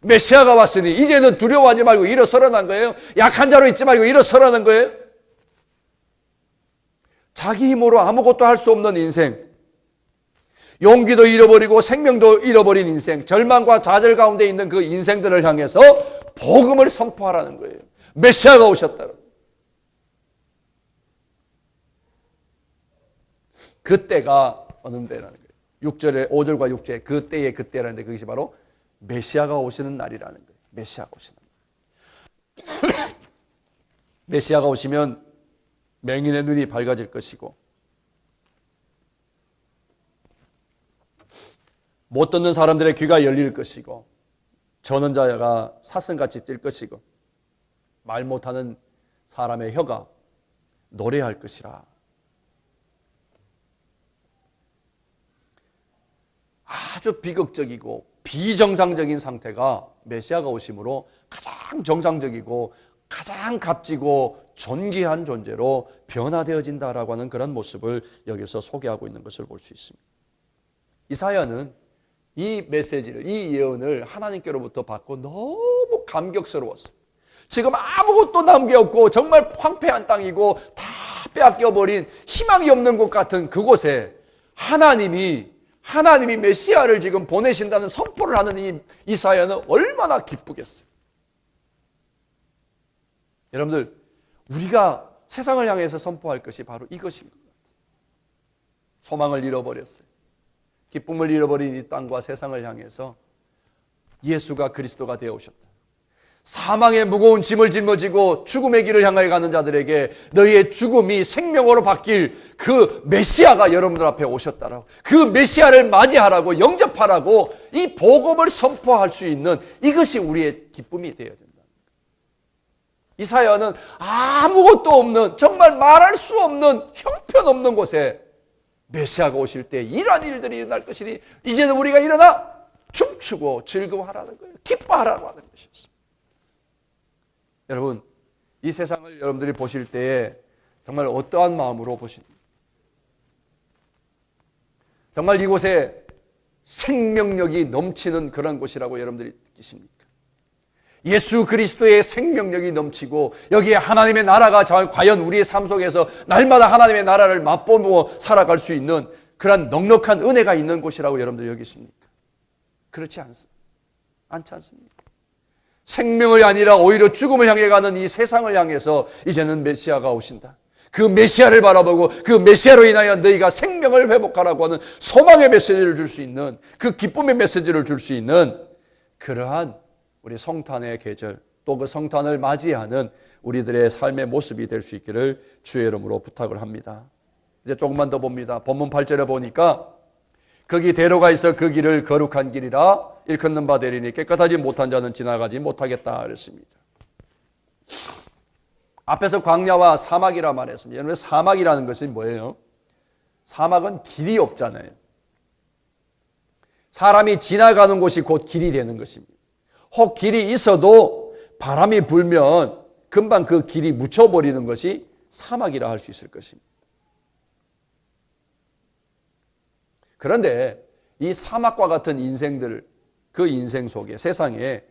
메시아가 왔으니 이제는 두려워하지 말고 일어서라는 거예요. 약한 자로 있지 말고 일어서라는 거예요. 자기 힘으로 아무것도 할 수 없는 인생, 용기도 잃어버리고 생명도 잃어버린 인생, 절망과 좌절 가운데 있는 그 인생들을 향해서 복음을 선포하라는 거예요. 메시아가 오셨다는 거예요. 그때가 어느 때라는 거예요. 6절에 5절과 6절에 그때의 그때라는데 그것이 바로 메시아가 오시는 날이라는 거예요. 메시아가 오시는 날. 메시아가 오시면 맹인의 눈이 밝아질 것이고 못 듣는 사람들의 귀가 열릴 것이고 저는 자가 사슴같이 뛸 것이고 말 못하는 사람의 혀가 노래할 것이라. 아주 비극적이고 비정상적인 상태가 메시아가 오심으로 가장 정상적이고 가장 값지고 존귀한 존재로 변화되어진다라고 하는 그런 모습을 여기서 소개하고 있는 것을 볼 수 있습니다. 이사야는 이 메시지를, 이 예언을 하나님께로부터 받고 너무 감격스러웠어요. 지금 아무것도 남은 게 없고 정말 황폐한 땅이고 다 빼앗겨버린 희망이 없는 곳 같은 그곳에 하나님이 메시아를 지금 보내신다는 선포를 하는 이 이사야는 얼마나 기쁘겠어요. 여러분들, 우리가 세상을 향해서 선포할 것이 바로 이것인 것 같아요. 소망을 잃어버렸어요. 기쁨을 잃어버린 이 땅과 세상을 향해서 예수가 그리스도가 되어 오셨다. 사망의 무거운 짐을 짊어지고 죽음의 길을 향하여 가는 자들에게 너희의 죽음이 생명으로 바뀔 그 메시아가 여러분들 앞에 오셨다라고, 그 메시아를 맞이하라고, 영접하라고 이 복음을 선포할 수 있는 이것이 우리의 기쁨이 되어야 된다. 이사야는 아무것도 없는, 정말 말할 수 없는, 형편없는 곳에 메시아가 오실 때 이러한 일들이 일어날 것이니 이제는 우리가 일어나 춤추고 즐거워하라는 거예요. 기뻐하라고 하는 것이었습니다. 여러분, 이 세상을 여러분들이 보실 때에 정말 어떠한 마음으로 보십니까? 정말 이곳에 생명력이 넘치는 그런 곳이라고 여러분들이 느끼십니까? 예수 그리스도의 생명력이 넘치고 여기에 하나님의 나라가 과연 우리의 삶 속에서 날마다 하나님의 나라를 맛보며 살아갈 수 있는 그런 넉넉한 은혜가 있는 곳이라고 여러분들이 여기십니까? 그렇지 않지 않습니까? 생명이 아니라 오히려 죽음을 향해 가는 이 세상을 향해서 이제는 메시아가 오신다. 그 메시아를 바라보고 그 메시아로 인하여 너희가 생명을 회복하라고 하는 소망의 메시지를 줄 수 있는, 그 기쁨의 메시지를 줄 수 있는 그러한 우리 성탄의 계절, 또 그 성탄을 맞이하는 우리들의 삶의 모습이 될 수 있기를 주의 이름으로 부탁을 합니다. 이제 조금만 더 봅니다. 본문 8절에 보니까 거기 대로가 있어 그 길을 거룩한 길이라 일컫는 바 되리니 깨끗하지 못한 자는 지나가지 못하겠다 그랬습니다. 앞에서 광야와 사막이라 말했습니다. 여러분, 사막이라는 것이 뭐예요? 사막은 길이 없잖아요. 사람이 지나가는 곳이 곧 길이 되는 것입니다. 혹 길이 있어도 바람이 불면 금방 그 길이 묻혀버리는 것이 사막이라 할 수 있을 것입니다. 그런데 이 사막과 같은 인생들, 그 인생 속에 세상에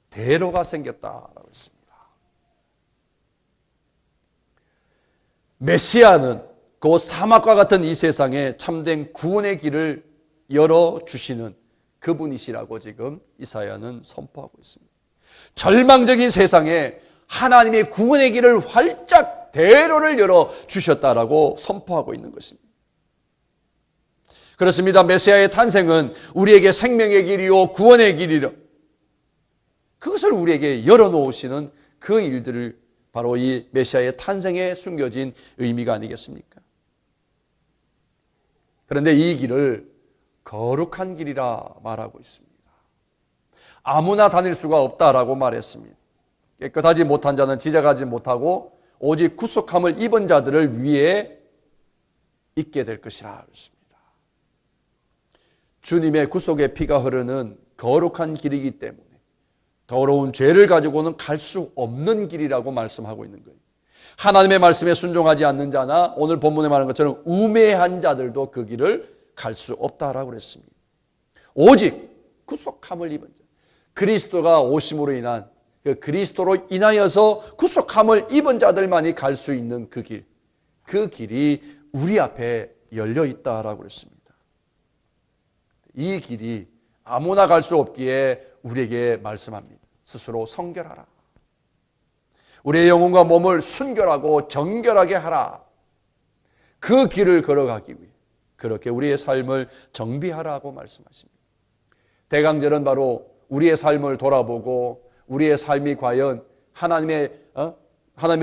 대로가 생겼다라고 했습니다. 메시아는 그 사막과 같은 이 세상에 참된 구원의 길을 열어주시는 그분이시라고 지금 이사야는 선포하고 있습니다. 절망적인 세상에 하나님의 구원의 길을 활짝 대로를 열어주셨다라고 선포하고 있는 것입니다. 그렇습니다. 메시아의 탄생은 우리에게 생명의 길이요 구원의 길이요, 그것을 우리에게 열어놓으시는 그 일들을 바로 이 메시아의 탄생에 숨겨진 의미가 아니겠습니까? 그런데 이 길을 거룩한 길이라 말하고 있습니다. 아무나 다닐 수가 없다라고 말했습니다. 깨끗하지 못한 자는 지적하지 못하고 오직 구속함을 입은 자들을 위해 있게 될 것이라 그랬습니다. 주님의 구속의 피가 흐르는 거룩한 길이기 때문에 더러운 죄를 가지고는 갈 수 없는 길이라고 말씀하고 있는 거예요. 하나님의 말씀에 순종하지 않는 자나 오늘 본문에 말하는 것처럼 우매한 자들도 그 길을 갈 수 없다라고 그랬습니다. 오직 구속함을 입은 자, 그리스도가 오심으로 인한 그 그리스도로 인하여서 구속함을 입은 자들만이 갈 수 있는 그 길, 그 길이 우리 앞에 열려 있다라고 그랬습니다. 이 길이 아무나 갈 수 없기에 우리에게 말씀합니다. 스스로 성결하라. 우리의 영혼과 몸을 순결하고 정결하게 하라. 그 길을 걸어가기 위해 그렇게 우리의 삶을 정비하라고 말씀하십니다. 대강절은 바로 우리의 삶을 돌아보고 우리의 삶이 과연 하나님이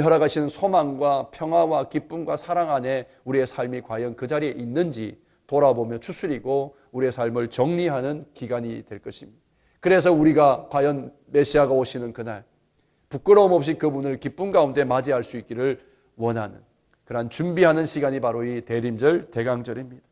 허락하시는 소망과 평화와 기쁨과 사랑 안에 우리의 삶이 과연 그 자리에 있는지 돌아보며 추스리고 우리의 삶을 정리하는 기간이 될 것입니다. 그래서 우리가 과연 메시아가 오시는 그날 부끄러움 없이 그분을 기쁨 가운데 맞이할 수 있기를 원하는 그러한 준비하는 시간이 바로 이 대림절 대강절입니다.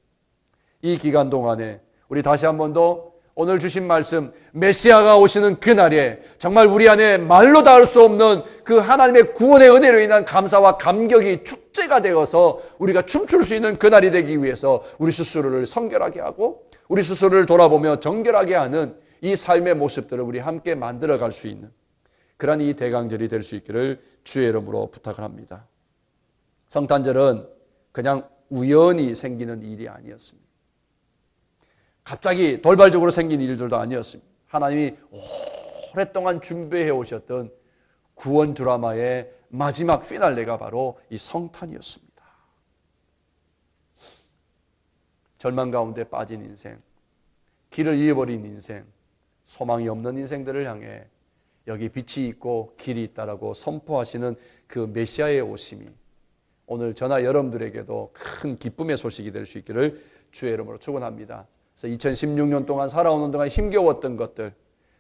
이 기간 동안에 우리 다시 한 번 더 오늘 주신 말씀 메시아가 오시는 그날에 정말 우리 안에 말로 다 할 수 없는 그 하나님의 구원의 은혜로 인한 감사와 감격이 축제가 되어서 우리가 춤출 수 있는 그날이 되기 위해서 우리 스스로를 성결하게 하고 우리 스스로를 돌아보며 정결하게 하는 이 삶의 모습들을 우리 함께 만들어갈 수 있는 그러한 이 대강절이 될 수 있기를 주의 이름으로 부탁을 합니다. 성탄절은 그냥 우연히 생기는 일이 아니었습니다. 갑자기 돌발적으로 생긴 일들도 아니었습니다. 하나님이 오랫동안 준비해 오셨던 구원 드라마의 마지막 피날레가 바로 이 성탄이었습니다. 절망 가운데 빠진 인생, 길을 잃어버린 인생, 소망이 없는 인생들을 향해 여기 빛이 있고 길이 있다라고 선포하시는 그 메시아의 오심이 오늘 저나 여러분들에게도 큰 기쁨의 소식이 될 수 있기를 주의 이름으로 축원합니다. 그래서 2016년 동안 살아오는 동안 힘겨웠던 것들,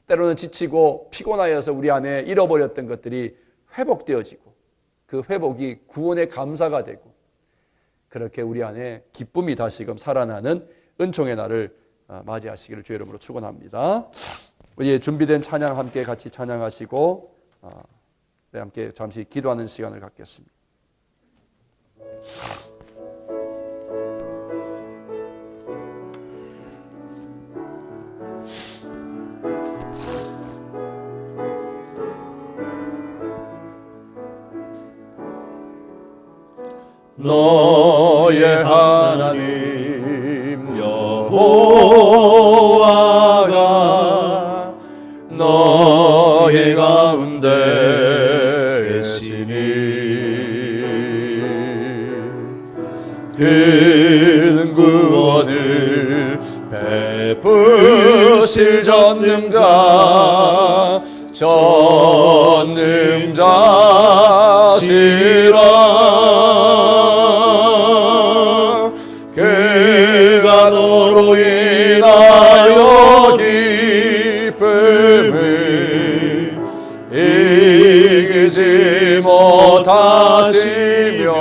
때로는 지치고 피곤하여서 우리 안에 잃어버렸던 것들이 회복되어지고 그 회복이 구원의 감사가 되고 그렇게 우리 안에 기쁨이 다시금 살아나는 은총의 날을 맞이하시기를 주의 이름으로 축원합니다. 우리 준비된 찬양 함께 같이 찬양하시고 함께 잠시 기도하는 시간을 갖겠습니다. 너의 하나님 여호와가 너의 가운데 계시니 그는 구원을 베푸실 전능자시라 그가 너로 인하여 기쁨을 이기지 못하시며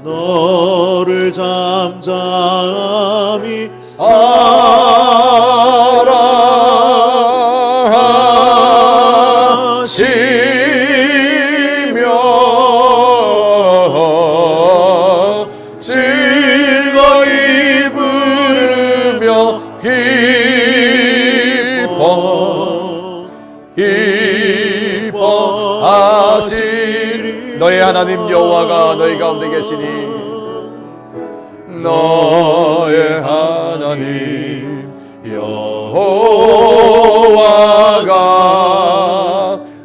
너를 잠잠히 즐거이 부르며 기뻐하시리 너의 하나님 여호와가 너희 가운데 계시니 너의 하나님 여호와가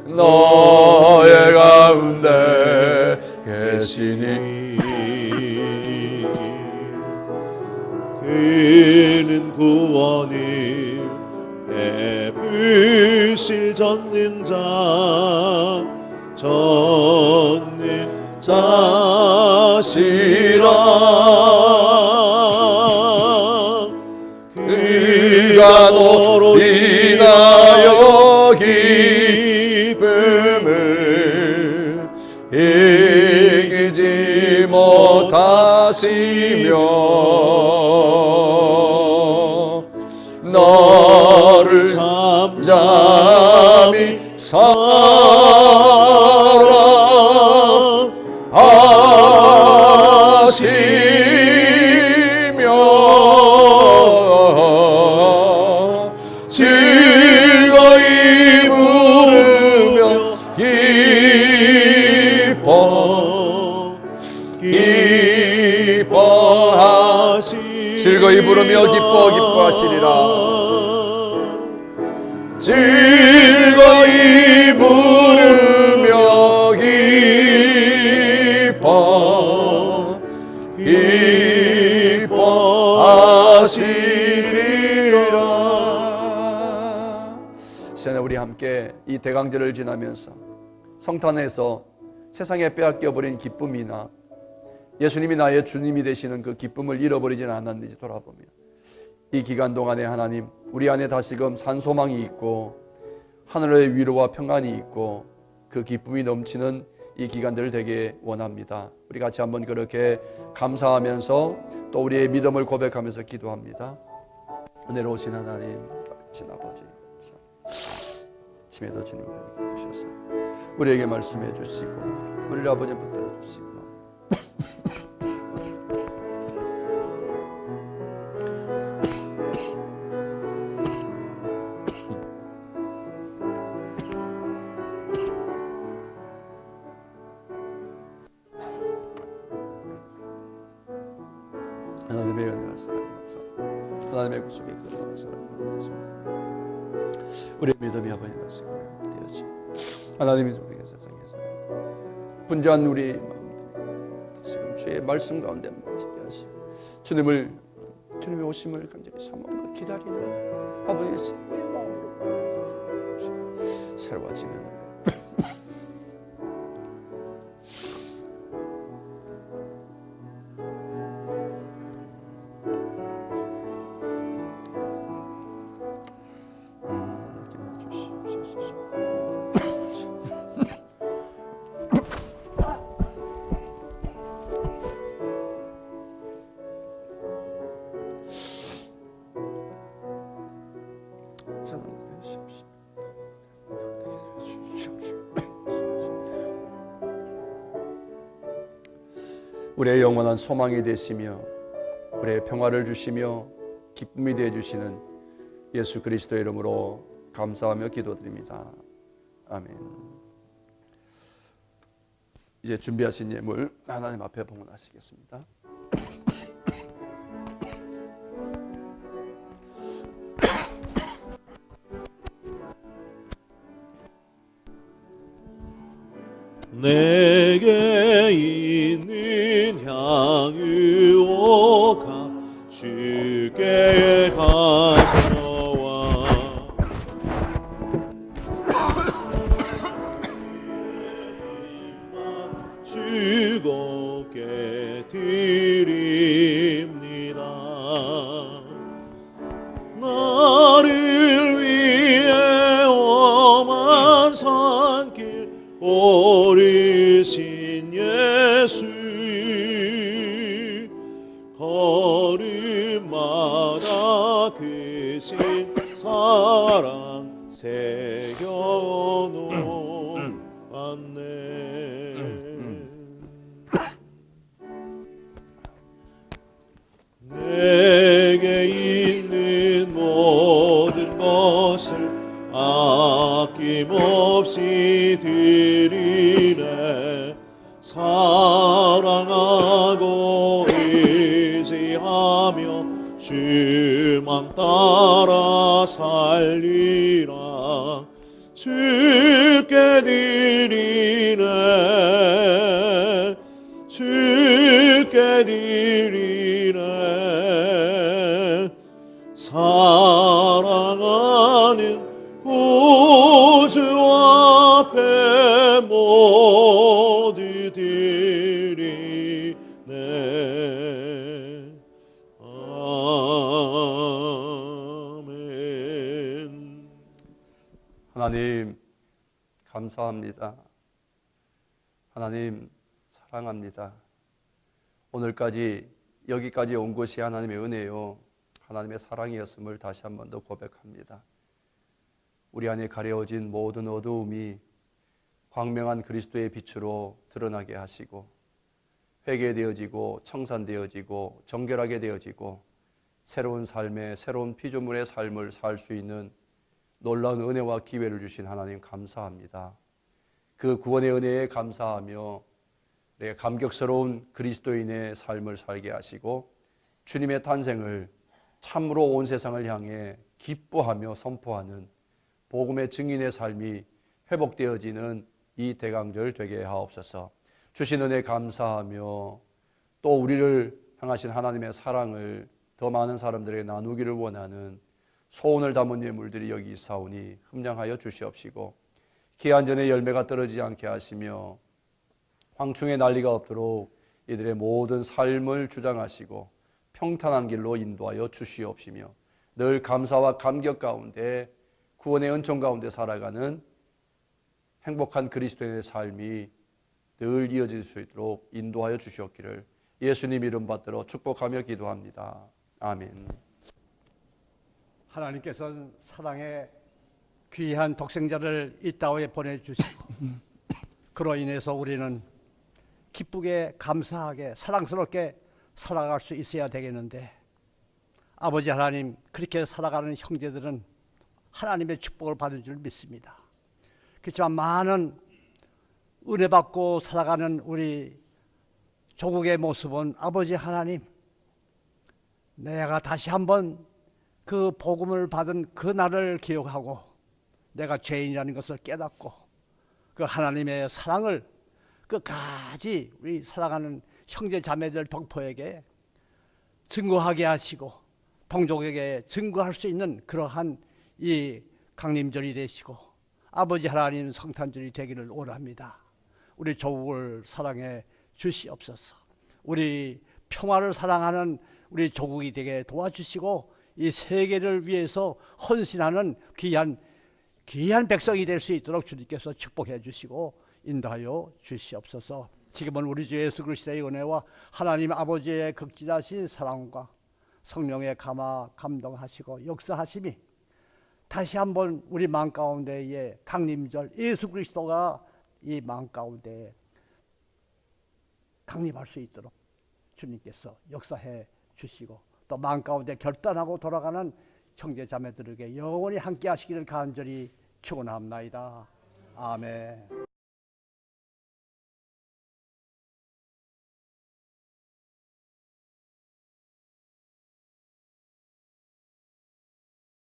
너의 가운데 계시니 그는 구원을 베푸실 전능자시라 그가 너로 인하여 기쁨을 이기지 못하시며 너를 잠잠히 사랑하시며 기뻐하시 즐거이 부르며 기뻐하시리라. 즐거이 부르며 기뻐하시리라. 시간에 우리 함께 이 대강절을 지나면서 성탄에서 세상에 빼앗겨버린 기쁨이나 예수님이 나의 주님이 되시는 그 기쁨을 잃어버리지는 않았는지 돌아보며 이 기간 동안에 하나님 우리 안에 다시금 산소망이 있고 하늘의 위로와 평안이 있고 그 기쁨이 넘치는 이 기간들 되게 원합니다. 우리 같이 한번 그렇게 감사하면서 또 우리의 믿음을 고백하면서 기도합니다. 은혜로우신 하나님, 진 아버지, 아침에도 주님을 주셔서 우리에게 말씀해 주시고 우리를 아버지 붙들어 주시고 하나님의 은혜가 사랑하사 하나님의 구속에 근거한 사랑하사 우리의 믿음이 아버지 다시고 되어지 하나님이 우리의 세상에서 분주한 우리 마음들 지금 주의 말씀 가운데 머지게 하시고 주님의 오심을 간절히 삼아 기다리는 아버지의 슬픔의 마음으로 새로워지는 우리의 영원한 소망이 되시며 우리의 평화를 주시며 기쁨이 되어 주시는 예수 그리스도의 이름으로 감사하며 기도드립니다. 아멘. 이제 준비하신 예물 하나님 앞에 봉헌하시겠습니다. 내게 있는 향유오가 주께 가져와 주님께 드립니다. 나를 위해 험한 산길 오르신 예수 걸음마다 크신 사랑 새겨놓았네. 내게 있는 모든 것을 아낌없이 드리네. 사랑하고 의지하며 주만 따라 살리라. 주께 드리네. 주께 드리네. 사랑하는 구주 앞에 모두 드리네. 아멘. 하나님 감사합니다. 하나님 사랑합니다. 오늘까지 여기까지 온 것이 하나님의 은혜요 하나님의 사랑이었음을 다시 한 번 더 고백합니다. 우리 안에 가려워진 모든 어두움이 광명한 그리스도의 빛으로 드러나게 하시고 회개되어지고 청산되어지고 정결하게 되어지고 새로운 삶의 새로운 피조물의 삶을 살 수 있는 놀라운 은혜와 기회를 주신 하나님 감사합니다. 그 구원의 은혜에 감사하며 우리가 감격스러운 그리스도인의 삶을 살게 하시고 주님의 탄생을 참으로 온 세상을 향해 기뻐하며 선포하는 복음의 증인의 삶이 회복되어지는 이 대강절 되게 하옵소서. 주신 은혜 감사하며 또 우리를 향하신 하나님의 사랑을 더 많은 사람들에게 나누기를 원하는 소원을 담은 예물들이 여기 있사오니 흠량하여 주시옵시고 기한 전에 열매가 떨어지지 않게 하시며 황충의 난리가 없도록 이들의 모든 삶을 주장하시고 평탄한 길로 인도하여 주시옵시며 늘 감사와 감격 가운데 구원의 은총 가운데 살아가는 행복한 그리스도인의 삶이 늘 이어질 수 있도록 인도하여 주시옵기를 예수님 이름 받들어 축복하며 기도합니다. 아멘. 하나님께서는 사랑의 귀한 독생자를 이 땅에 보내주시고 그로 인해서 우리는 기쁘게 감사하게 사랑스럽게 살아갈 수 있어야 되겠는데 아버지 하나님 그렇게 살아가는 형제들은 하나님의 축복을 받은 줄 믿습니다. 그렇지만 많은 은혜 받고 살아가는 우리 조국의 모습은 아버지 하나님 내가 다시 한번 그 복음을 받은 그 날을 기억하고 내가 죄인이라는 것을 깨닫고 그 하나님의 사랑을 끝까지 우리 살아가는 형제 자매들 동포에게 증거하게 하시고 동족에게 증거할 수 있는 그러한 이 강림절이 되시고 아버지 하나님 성탄절이 되기를 원합니다. 우리 조국을 사랑해 주시옵소서. 우리 평화를 사랑하는 우리 조국이 되게 도와주시고 이 세계를 위해서 헌신하는 귀한 백성이 될 수 있도록 주님께서 축복해 주시고 인도하여 주시옵소서. 지금은 우리 주 예수 그리스도의 은혜와 하나님 아버지의 극진하신 사랑과 성령의 감동하시고 역사하심이 다시 한번 우리 마음 가운데에 강림절 예수 그리스도가 이 마음 가운데 강림할 수 있도록 주님께서 역사해 주시고 또 마음 가운데 결단하고 돌아가는 형제 자매들에게 영원히 함께 하시기를 간절히 축원합니다. 아멘.